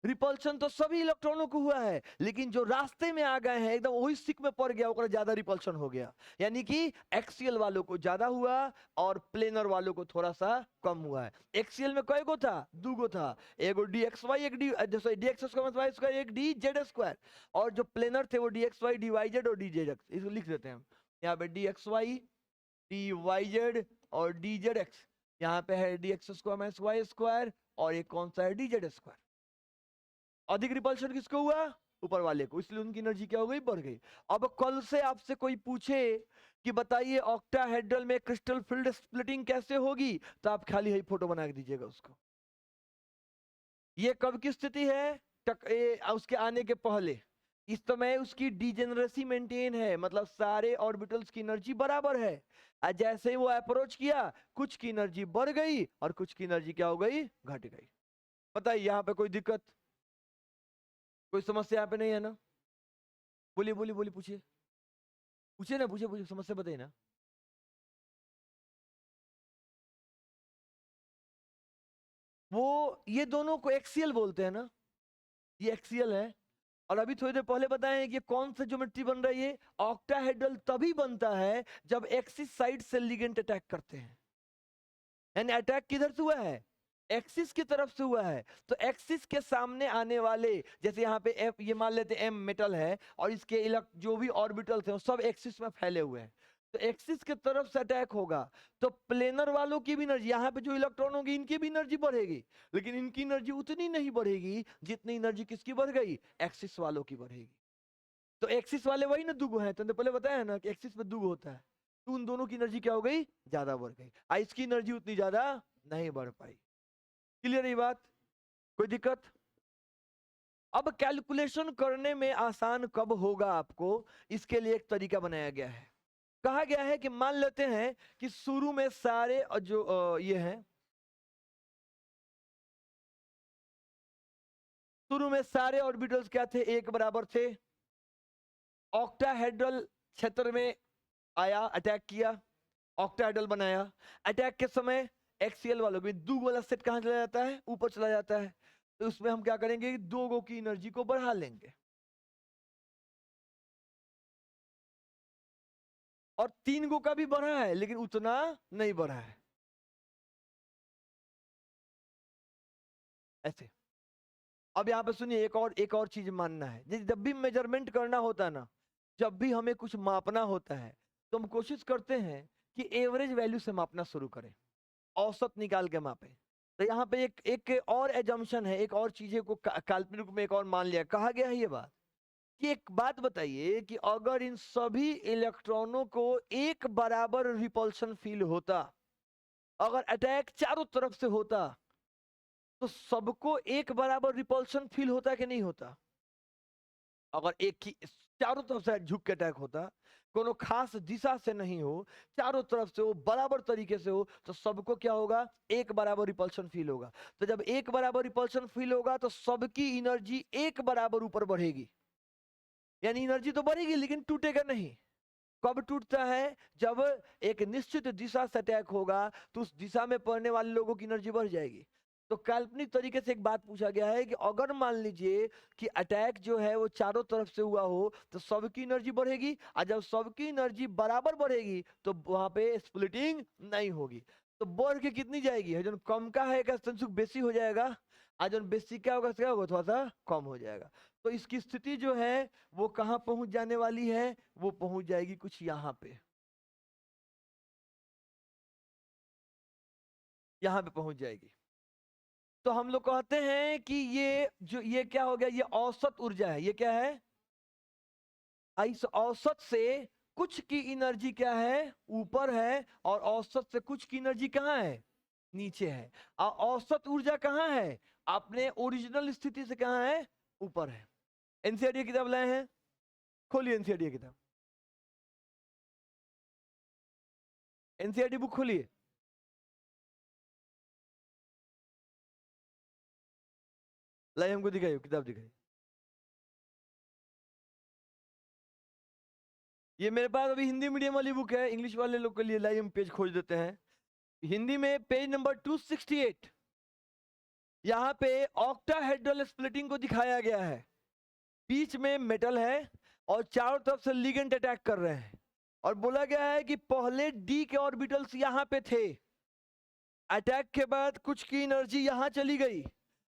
रिपल्शन तो सभी इलेक्ट्रॉनों को हुआ है, लेकिन जो रास्ते में आ गए हैं एकदम वही सिक में पड़ गया, ज्यादा रिपल्शन हो गया। यानी कि एक्सियल वालों को ज्यादा हुआ और प्लेनर वालों को थोड़ा सा कम हुआ है। एक्सियल में कई गो था, 2 गो था, एगो dxy एक dx² एक dz²। और जो प्लेनर थे वो dxy dyz और dzx, इसको लिख देते हैं हम यहाँ पे, dxy dyz और dzx। यहाँ पे है dx² और एक कौन सा है, dz²। अधिक रिपल्शन किसको हुआ, ऊपर वाले को, इसलिए उनकी एनर्जी क्या हो गई, बढ़ गई। अब कल से आपसे कोई पूछे कि बताइए ऑक्टाहेड्रल में क्रिस्टल फील्ड स्प्लिटिंग कैसे होगी, तो आप खाली ही फोटो बना के दीजिएगा उसको। ये कब की स्थिति है, उसके आने के पहले। इस समय उसकी डिजेनरेसी मेंटेन है, मतलब सारे ऑर्बिटल्स की एनर्जी बराबर है। और जैसे ही वो अप्रोच किया कुछ की एनर्जी बढ़ गई और कुछ की एनर्जी क्या हो गई, घट गई। बताइए यहाँ पे कोई दिक्कत, कोई समस्या यहाँ पे नहीं है ना। बोलिए बोलिए बोलिए, पूछिए पूछिए ना, पूछिए पूछिए, समस्या बताइए ना। वो ये दोनों को एक्सियल बोलते हैं ना, ये एक्सियल है। और अभी थोड़ी देर पहले बताएं कि कौन सा ज्योमेट्री बन रही है, ऑक्टाहेड्रल तभी बनता है जब एक्सिस साइड से लिगेंड अटैक करते हैं। यानी अटैक किधर से हुआ है, एक्सिस की तरफ से हुआ है। तो एक्सिस के सामने आने वाले, जैसे यहाँ पे एफ, ये मान लेते एम मेटल है और इसके जो भी ऑर्बिटल्स हैं वो सब एक्सिस में फैले हुए हैं, तो एक्सिस के तरफ से अटैक होगा। तो प्लेनर वालों की भी एनर्जी, यहाँ पे जो इलेक्ट्रॉन होगी इनकी भी एनर्जी बढ़ेगी, लेकिन इनकी एनर्जी उतनी नहीं बढ़ेगी जितनी एनर्जी किसकी बढ़ गई, एक्सिस वालों की बढ़ेगी। तो एक्सिस वाले वही ना, दुगो हैं, तुमने पहले बताया ना कि एक्सिस में दुगो होता है। तो उन दोनों की एनर्जी क्या हो गई, ज्यादा बढ़ गई। इसकी एनर्जी उतनी ज्यादा नहीं बढ़ पाई। क्लियर है ये बात, कोई दिक्कत। अब कैलकुलेशन करने में आसान कब होगा आपको, इसके लिए एक तरीका बनाया गया है। कहा गया है कि मान लेते हैं कि शुरू में सारे जो ये हैं, शुरू में सारे ऑर्बिटल्स क्या थे, एक बराबर थे। ऑक्टाहेड्रल क्षेत्र में आया, अटैक किया, ऑक्टाहेड्रल बनाया। अटैक के समय एक्सियल वालों में 2 वाला सेट कहां चला जाता है, ऊपर चला जाता है। तो उसमें हम क्या करेंगे, 2 गो की एनर्जी को बढ़ा लेंगे। और 3 गो का भी बढ़ा है लेकिन उतना नहीं बढ़ा है। ऐसे अब यहाँ पे सुनिए, एक और चीज मानना है। जब भी मेजरमेंट करना होता है ना, जब भी हमें कुछ मापना होता है तो हम कोशिश करते हैं कि एवरेज वैल्यू से मापना शुरू करें, औसत निकाल के मापे। तो यहाँ पे एक और एजम्पशन है, एक और चीजें को काल्पनिक रूप में एक और मान लिया, कहा गया है ये बात कि एक बात बताइए कि अगर इन सभी इलेक्ट्रॉनों को एक बराबर रिपल्शन फील होता, अगर अटैक चारों तरफ से होता, तो सबको एक बराबर रिपल्शन फील होता कि नहीं होता? अगर एक ही चारों तरफ से झुक के अटैक होता, कोनो खास दिशा से नहीं हो, चारों तरफ से हो, बराबर तरीके से हो, तो सबको क्या होगा? एक बराबर रिपल्शन फील होगा। तो जब एक बराबर रिपल्शन फील होगा तो सबकी एनर्जी एक बराबर ऊपर बढ़ेगी, यानी एनर्जी तो बढ़ेगी लेकिन टूटेगा नहीं। कब टूटता है? जब एक निश्चित दिशा से अटैक होगा तो उस दिशा में पड़ने वाले लोगों की एनर्जी बढ़ जाएगी। तो काल्पनिक तरीके से एक बात पूछा गया है कि अगर मान लीजिए कि अटैक जो है वो चारों तरफ से हुआ हो तो सबकी एनर्जी बढ़ेगी, और जब सबकी एनर्जी बराबर बढ़ेगी तो वहां पे स्प्लिटिंग नहीं होगी। तो बढ़ के कितनी जाएगी? जो कम का है संसुक बेसी हो जाएगा, और जो बेसी क्या होगा थोड़ा सा कम हो जाएगा। तो इसकी स्थिति जो है वो कहां पहुंच जाने वाली है? वो पहुंच जाएगी कुछ यहां पे, यहां पे पहुंच जाएगी। तो हम लोग कहते हैं कि ये क्या हो गया? ये औसत ऊर्जा है। ये क्या है? इस औसत से कुछ की एनर्जी क्या है? ऊपर है, और औसत से कुछ की एनर्जी कहाँ है? नीचे है। और औसत ऊर्जा कहाँ है? अपने ओरिजिनल स्थिति से कहाँ है? ऊपर है। एनसीईआरटी की किताब लाए हैं, खोलिए एनसीईआरटी की किताब, एनसीईआरटी बुक खोलिए। लाइए हमको दिखाइए, किताब दिखाइए। ये मेरे पास अभी हिंदी मीडियम वाली बुक है, इंग्लिश वाले लोग के लिए लाइए हम पेज खोज देते हैं। हिंदी में पेज नंबर 268, यहाँ पे ऑक्टाहेड्रल स्प्लिटिंग को दिखाया गया है। बीच में मेटल है और चारों तरफ से लिगेंड अटैक कर रहे हैं, और बोला गया है कि पहले डी के ऑर्बिटल्स यहाँ पे थे, अटैक के बाद कुछ की एनर्जी यहाँ चली गई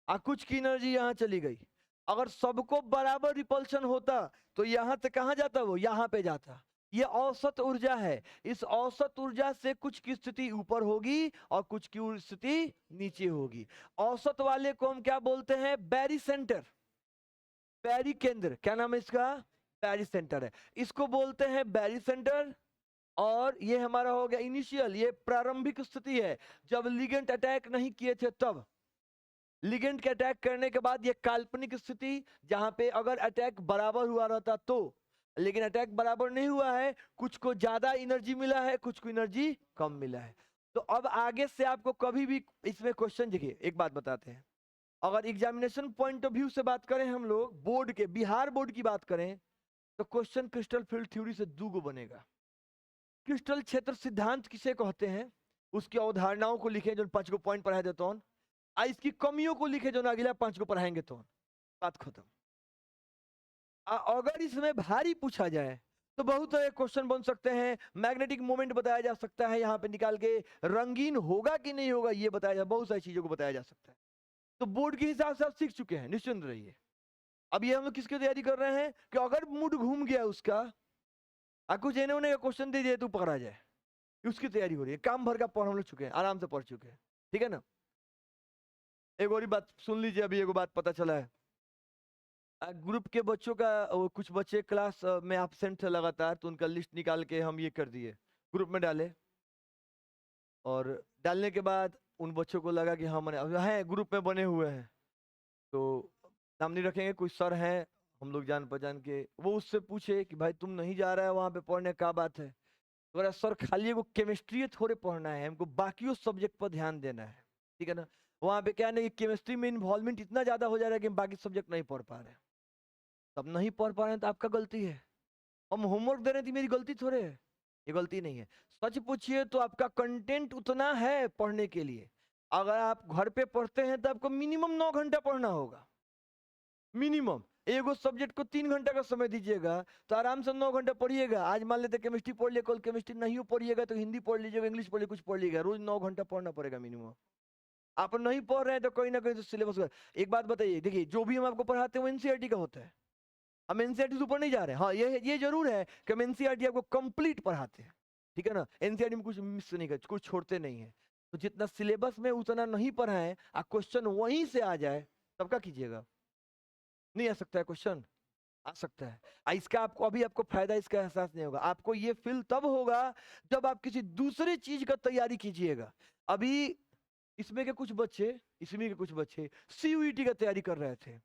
और कुछ की एनर्जी यहाँ चली गई। अगर सबको बराबर रिपल्शन होता तो यहाँ से कहाँ जाता? वो यहाँ पे जाता। ये औसत ऊर्जा है। इस औसत ऊर्जा से कुछ की स्थिति ऊपर होगी और कुछ की स्थिति नीचे होगी। औसत वाले को हम क्या बोलते हैं? बैरी सेंटर, बैरी केंद्र। क्या नाम है इसका? बैरी सेंटर है। इसको बोलते हैं बैरी सेंटर। और ये हमारा हो गया इनिशियल, ये प्रारंभिक स्थिति है जब लिगेंड अटैक नहीं किए थे तब। लिगेंड के अटैक करने के बाद ये काल्पनिक स्थिति, जहां पे अगर अटैक बराबर हुआ रहता तो, लेकिन अटैक बराबर नहीं हुआ है, कुछ को ज्यादा एनर्जी मिला है, कुछ को एनर्जी कम मिला है। तो अब आगे से आपको कभी भी इसमें क्वेश्चन, देखिए एक बात बताते हैं, अगर एग्जामिनेशन पॉइंट ऑफ व्यू से बात करें, हम लोग बोर्ड के, बिहार बोर्ड की बात करें, तो क्वेश्चन क्रिस्टल फील्ड थ्योरी से 2 गो बनेगा। क्रिस्टल क्षेत्र सिद्धांत किसे कहते हैं, उसकी अवधारणाओं को लिखे, जो 5 गो पॉइंट पढ़ा देता हूं, इसकी कमियों को लिखे, जो अगला 5 को पढ़ाएंगे, तो बात खत्म। अगर इसमें भारी पूछा जाए तो बहुत सारे क्वेश्चन बन सकते हैं। मैग्नेटिक मोमेंट बताया जा सकता है यहाँ पे निकाल के, रंगीन होगा कि नहीं होगा ये बताया जा, बहुत सारी चीजों को बताया जा सकता है। तो बोर्ड के हिसाब से आप सीख चुके हैं, निश्चिंत रहिए। अब ये हम लोग किसकी तैयारी कर रहे हैं कि अगर मूड घूम गया उसका, कुछ एने ओने का क्वेश्चन दे दिए तो पकड़ा जाए, उसकी तैयारी हो रही है। काम भर का पढ़ हम लोग चुके हैं, आराम से पढ़ चुके हैं, ठीक है ना। एक और बात सुन लीजिए, अभी एक बात पता चला है। ग्रुप के बच्चों का, कुछ बच्चे क्लास में एब्सेंट थे लगातार, तो उनका लिस्ट निकाल के हम ये कर दिए, ग्रुप में डाले। और डालने के बाद उन बच्चों को लगा कि हाँ मैंने हैं, ग्रुप में बने हुए हैं, तो नाम नहीं रखेंगे, कुछ सर हैं हम लोग जान पहचान के, वो उससे पूछे कि भाई तुम नहीं जा रहा है वहां पे पढ़ने, क्या बात है? तो सर खाली वो केमिस्ट्री थोड़े पढ़ना है, हमको बाकी सब्जेक्ट पर ध्यान देना है, ठीक है ना। वहां पे क्या नहीं, केमिस्ट्री में इन्वॉल्वमेंट इतना ज्यादा हो जा रहा है कि हम बाकी सब्जेक्ट नहीं पढ़ पा रहे हैं। तब नहीं पढ़ पा रहे हैं तो आपका गलती है। हम होमवर्क दे रहे थे, मेरी गलती थोड़े है, ये गलती नहीं है। सच पूछिए तो आपका कंटेंट उतना है पढ़ने के लिए। अगर आप घर पे पढ़ते हैं तो आपको मिनिमम 9 घंटा पढ़ना होगा, मिनिमम। एगो सब्जेक्ट को 3 घंटा का समय दीजिएगा तो आराम से 9 घंटा पढ़िएगा। आज मान लेते केमिस्ट्री पढ़ लिया, कल केमिस्ट्री नहीं पढ़िएगा तो हिंदी पढ़ लीजिएगा, इंग्लिश पढ़ लीजिए, कुछ पढ़ लीजिएगा। रोज 9 घंटा पढ़ना पड़ेगा मिनिमम। आप नहीं पढ़ रहे हैं तो कहीं ना कहीं तो सिलेबस। एक बात बताइए, देखिए जो भी हम आपको पढ़ाते हैं वो एनसीईआरटी का होता है, हम एनसीईआरटी से ऊपर नहीं जा रहे हैं। हाँ ये जरूर है कि हम एनसीईआरटी आपको कंप्लीट पढ़ाते हैं, ठीक है ना। एनसीईआरटी में कुछ मिस नहीं करते, कुछ छोड़ते नहीं है। तो जितना सिलेबस में उतना नहीं पढ़ाएं, क्वेश्चन वहीं से आ जाए तब क्या कीजिएगा? नहीं आ सकता है क्वेश्चन? आ सकता है। इसका आपको फायदा, इसका एहसास नहीं होगा। आपको ये फील तब होगा जब आप किसी दूसरी चीज का तैयारी कीजिएगा। अभी इसमें के कुछ बच्चे सीयूईटी का तैयारी कर रहे थे,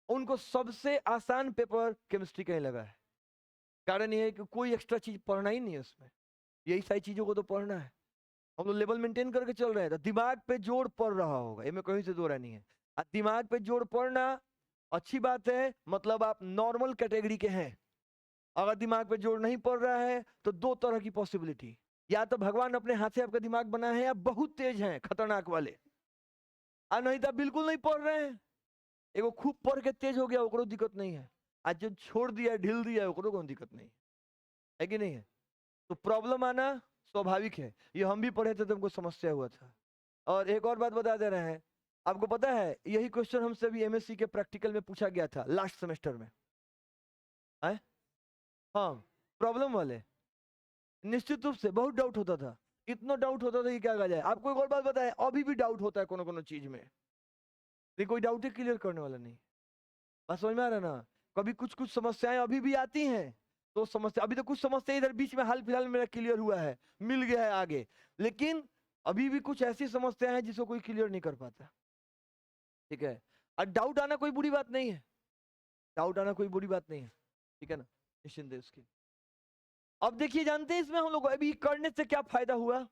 उनको सबसे आसान पेपर केमिस्ट्री का ही लगा है। कारण ये है कि कोई एक्स्ट्रा चीज पढ़ना ही नहीं है उसमें, यही सारी चीजों को तो पढ़ना है। हम लोग लेवल मेंटेन करके चल रहे हैं तो दिमाग पे जोर पड़ रहा होगा, ये में कहीं से दो राय नहीं है। दिमाग पे जोर पड़ना अच्छी बात है, मतलब आप नॉर्मल कैटेगरी के हैं। अगर दिमाग पे जोर नहीं पड़ रहा है तो दो तरह की पॉसिबिलिटी, या तो भगवान अपने हाथ से आपका दिमाग बनाए हैं, या बहुत तेज हैं खतरनाक वाले, और नहीं तो बिल्कुल नहीं पढ़ रहे हैं। एगो खूब पढ़ के तेज हो गया ओकरो दिक्कत नहीं है, आज जो छोड़ दिया ढील दिया ओकरो कोई दिक्कत नहीं है कि नहीं है। तो प्रॉब्लम आना स्वाभाविक है, ये हम भी पढ़े थे तो हमको समस्या हुआ था। और एक और बात बता दे रहे हैं, आपको पता है यही क्वेश्चन हमसे भी एमएससी के प्रैक्टिकल में पूछा गया था लास्ट सेमेस्टर में। है हाँ, प्रॉब्लम वाले निश्चित रूप से बहुत डाउट होता था, इतना डाउट होता था कि क्या कहा जाए। आपको एक और बात बताएं, अभी भी डाउट होता है कोनो चीज में, लेकिन कोई डाउट ही क्लियर करने वाला नहीं। बस समझ में आ रहा है ना। कभी कुछ समस्याएं अभी भी आती हैं, तो समस्या अभी तो कुछ समस्या इधर बीच में हाल फिलहाल मेरा क्लियर हुआ है, मिल गया है आगे, लेकिन अभी भी कुछ ऐसी समस्याएं हैं जिसको कोई क्लियर नहीं कर पाता, ठीक है। और डाउट आना कोई बुरी बात नहीं है, डाउट आना कोई बुरी बात नहीं है, ठीक है ना, निश्चिंत है उसकी। अब देखिए, जानते हैं इसमें हम लोग अभी करने से क्या फायदा हुआ?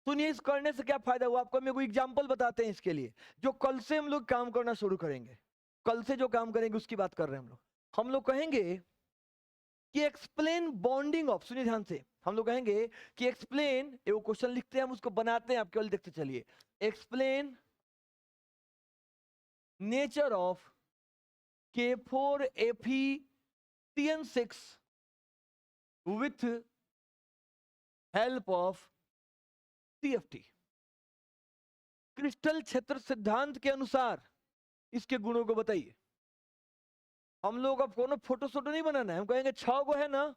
सुनिए, इस करने से क्या फायदा हुआ आपको, मेरे को एग्जांपल बताते हैं इसके लिए, जो कल से हम लोग काम करना शुरू करेंगे। कल से जो काम करेंगे उसकी बात कर रहे हैं हम लोग कहेंगे कि एक्सप्लेन बॉन्डिंग ऑफ, सुनिए ध्यान से, हम लोग कहेंगे कि एक्सप्लेन, एगो क्वेश्चन लिखते हैं हम, उसको बनाते हैं, आप केवल देखते चलिए। Explain nature of K4Fe-CN6 with help of CFT। Crystal क्षेत्र सिद्धांत के अनुसार इसके गुणों को बताइए। हम लोग अब कोनो फोटो नहीं बनाना है, हम कहेंगे 6 गो है ना,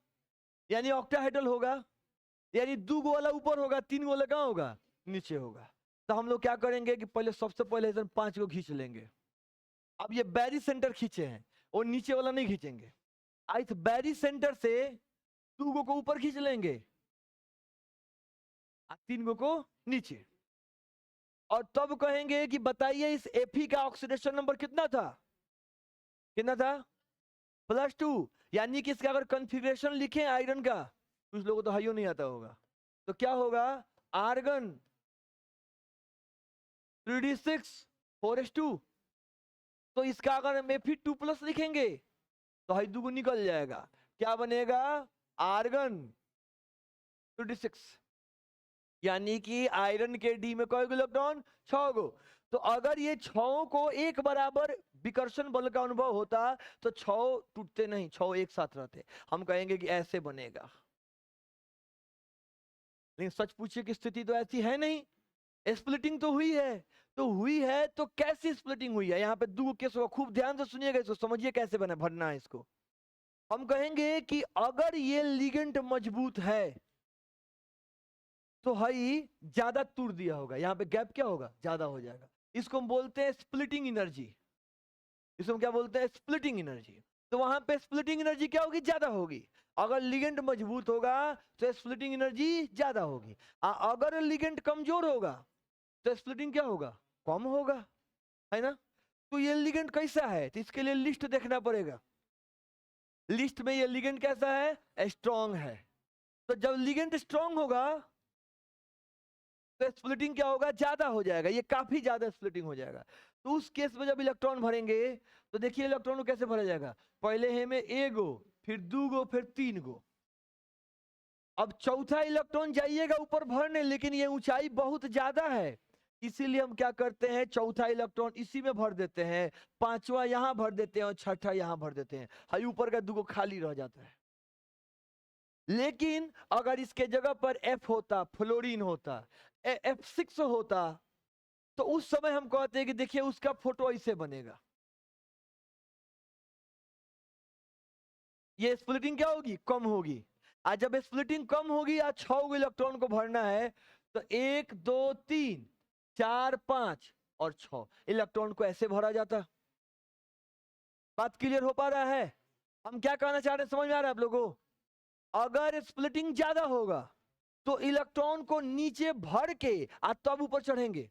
यानी ऑक्टाहेड्रल होगा, यानी 2 गो वाला ऊपर होगा, 3 गो वाला कहाँ होगा, नीचे होगा। तो हम लोग क्या करेंगे कि पहले सबसे पहले 5 गो खींच लेंगे। अब ये बैरी सेंटर खींचे हैं और नीचे वाला नहीं खींचेंगे, इस बैरी सेंटर से 2 गो को ऊपर खींच लेंगे, 3 गो को नीचे। और तब कहेंगे कि बताइए इस Fe का ऑक्सीडेशन नंबर कितना था, +2। यानी कि इसका अगर कॉन्फ़िगरेशन लिखें आयरन का, कुछ लोगों को तो हाइयो नहीं आता होगा, तो क्या होगा, आर्गन 3d6 4s2। तो इसका अगर हम Fe2+ लिखेंगे तो हाई 2 गो निकल जाएगा, क्या बनेगा, आर्गन 3d6। यानी कि आयरन के डी में कई इलेक्ट्रॉन, 6 गो। तो अगर ये 6 को एक बराबर विकर्षण बल का अनुभव होता तो 6 टूटते नहीं, 6 एक साथ रहते। हम कहेंगे कि ऐसे बनेगा, लेकिन सच पूछिए कि स्थिति तो ऐसी है नहीं, स्प्लिटिंग तो हुई है। तो कैसी स्प्लिटिंग हुई है, यहाँ पे 2 केस होगा, खूब ध्यान से सुनिएगा, इसको समझिए कैसे बना भरना है इसको। हम कहेंगे कि अगर ये लिगेंड मजबूत है तो हाई ज्यादा तोड़ दिया होगा, यहाँ पे गैप क्या होगा, ज्यादा हो जाएगा। इसको हम बोलते हैं स्प्लिटिंग एनर्जी, इसको हम क्या बोलते हैं, स्प्लिटिंग एनर्जी। तो वहां पे स्प्लिटिंग एनर्जी क्या होगी, ज्यादा होगी। अगर लिगेंड मजबूत होगा तो स्प्लिटिंग एनर्जी ज्यादा होगी, अगर लिगेंड कमजोर होगा तो स्प्लिटिंग क्या होगा, कम होगा, है ना। तो ये लिगेंड कैसा है, तो इसके लिए लिस्ट देखना पड़ेगा। लिस्ट में ये लिगेंड कैसा है, स्ट्रॉन्ग है। तो जब लिगेंड स्ट्रॉन्ग होगा तो स्प्लिटिंग क्या होगा, ज्यादा हो जाएगा, ये काफी ज्यादा स्प्लिटिंग हो जाएगा। तो उस केस में जब इलेक्ट्रॉन भरेंगे तो देखिए इलेक्ट्रॉन को कैसे भरा जाएगा, पहले है में 1 गो, फिर 2 गो, फिर 3 गो। अब चौथा इलेक्ट्रॉन जाइएगा ऊपर भरने, लेकिन ये ऊंचाई बहुत ज्यादा है, इसीलिए हम क्या करते हैं, चौथा इलेक्ट्रॉन इसी में भर देते हैं, पांचवा यहां भर देते हैं और छठा यहां भर देते हैं, हाई ऊपर का दुगो खाली रह जाता है। लेकिन अगर इसके जगह पर F होता, फ्लोरीन होता, F6 होता, तो उस समय हम कहते हैं कि देखिए उसका फोटो ऐसे बनेगा। ये स्प्लिटिंग क्या होगी, कम होगी। आज जब स्प्लिटिंग कम होगी, आज 6 इलेक्ट्रॉन को भरना है, तो 1 2 3 4 5 और 6 इलेक्ट्रॉन को ऐसे भरा जाता। बात क्लियर हो पा रहा है? हम क्या कहना चाह रहे हैं, समझ में आ रहा है आप लोगों को? अगर स्प्लिटिंग ज्यादा होगा तो इलेक्ट्रॉन को नीचे भर के तब ऊपर चढ़ेंगे।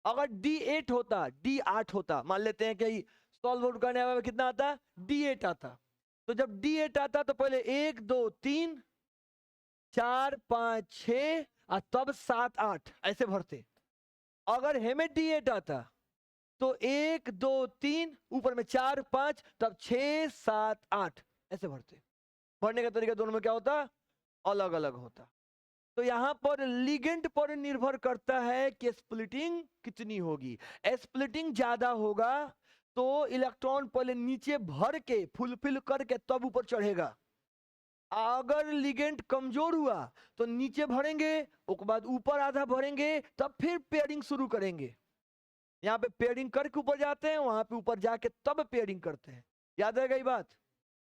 अगर D8 होता, D8 होता, मान लेते हैं कि सॉल्व आउट करने में कितना आता, D8 आता, तो जब D8 आता तो पहले 1 2 3 4 5 6 और तब 7 8 ऐसे भरते। अगर हमें D8 आता तो 1 2 3 ऊपर में 4 5 तब 6 7 8 ऐसे भरते। भरने का तरीका दोनों में क्या होता, अलग अलग होता। तो यहां पर लिगेंड पर निर्भर करता है कि स्प्लिटिंग कितनी होगी। स्प्लिटिंग ज्यादा होगा तो इलेक्ट्रॉन पहले नीचे भर के फुलफिल करके तब ऊपर चढ़ेगा। अगर लिगेंड कमजोर हुआ तो नीचे भरेंगे, उसके बाद ऊपर आधा भरेंगे, तब फिर पेयरिंग शुरू करेंगे। यहाँ पे पेयरिंग करके ऊपर जाते हैं, वहां पे ऊपर जाके तब पेयरिंग करते हैं। याद रहेगा ये बात?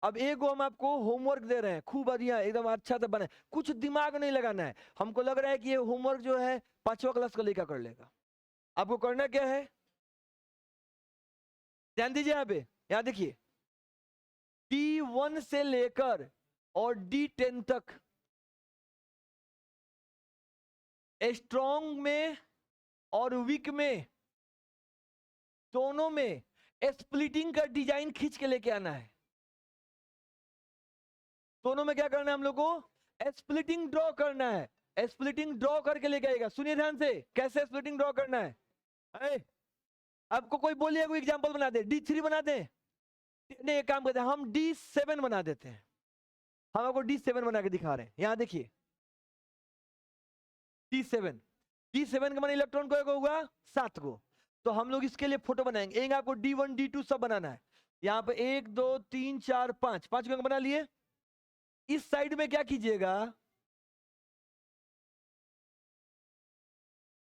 अब एक हम आपको होमवर्क दे रहे हैं, खूब बढ़िया एकदम अच्छा से बने, कुछ दिमाग नहीं लगाना है। हमको लग रहा है कि ये होमवर्क जो है 5वीं क्लास का लेकर कर लेगा। आपको करना क्या है, ध्यान दीजिए यहाँ पे, यहाँ देखिए, D1 से लेकर और D10 तक स्ट्रॉन्ग में और वीक में दोनों में स्प्लिटिंग का डिजाइन खींच के लेके आना है। दोनों में क्या करना है हम लोग को, स्प्लिटिंग ड्रॉ करना है। स्प्लिटिंग ड्रॉ करके लेके आएगा। सुनिए ध्यान से, कैसे स्प्लिटिंग ड्रॉ करना है। आपको कोई बोलिए, कोई एग्जांपल बना दे, D3 बना दे। नहीं, एक काम करते हैं, हम D7 बना देते हैं। हम आपको D7 बना के दिखा रहे हैं। यहां देखिए D7 का माने इलेक्ट्रॉन को होगा 7 को। तो हम लोग इसके लिए फोटो बनाएंगे। एक आपको D1 D2 सब बनाना है। यहाँ पे 1 2 3 4 5 को बना लिए। इस साइड में क्या कीजिएगा,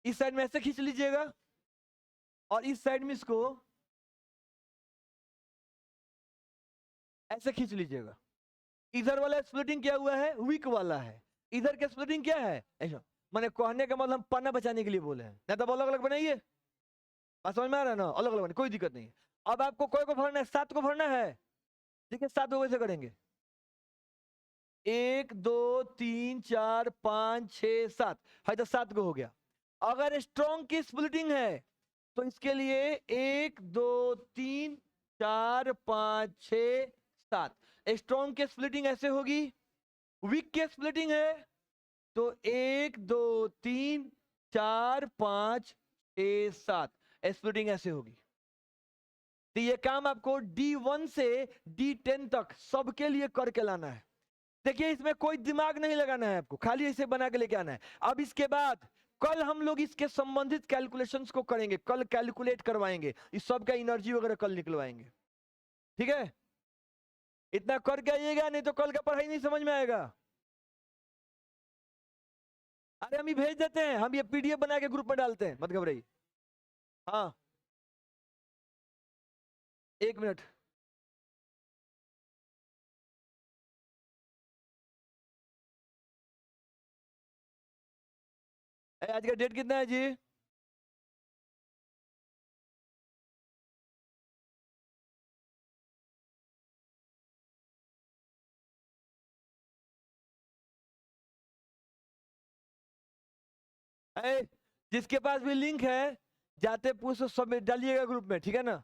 इस साइड में ऐसे खींच लीजिएगा और इस साइड में इसको ऐसे खींच लीजिएगा। इधर वाला स्प्लिटिंग क्या हुआ है, वीक वाला है। इधर का स्प्लिटिंग क्या है, ऐसा। मैंने कहने का मतलब हम पन्ना बचाने के लिए बोले हैं, ना तो अलग अलग बनाइए। बात समझ में आ रहा है ना, अलग अलग बने, कोई दिक्कत नहीं है। अब आपको कोई को भरना है, 7 को भरना है। ठीक है, 7 को कैसे करेंगे, 1 2 3 4 5 6 7 है, तो 7 को हो गया। अगर स्ट्रॉन्ग की स्प्लिटिंग है तो इसके लिए 1 2 3 4 5 6 7। स्ट्रॉन्ग की स्प्लिटिंग ऐसे होगी। वीक की स्प्लिटिंग है तो 1 2 3 4 5 6 7 स्प्लिटिंग ऐसे होगी। तो ये काम आपको D1 से D10 तक सबके लिए करके लाना है। देखिए इसमें कोई दिमाग नहीं लगाना है आपको, खाली ऐसे बना के लेके आना है। अब इसके बाद कल हम लोग इसके संबंधित कैलकुलेशंस को करेंगे, कल कैलकुलेट करवाएंगे, इस सब का एनर्जी वगैरह कल निकलवाएंगे। ठीक है, इतना करके आइएगा, नहीं तो कल का पढ़ाई नहीं समझ में आएगा। अरे हम ये भेज देते हैं, हम ये PDF बना के ग्रुप में डालते हैं, मत घबराइए। हाँ 1 मिनट। आज का डेट कितना है जी, जिसके पास भी लिंक है जाते पूछ सब डालिएगा ग्रुप में, ठीक है ना।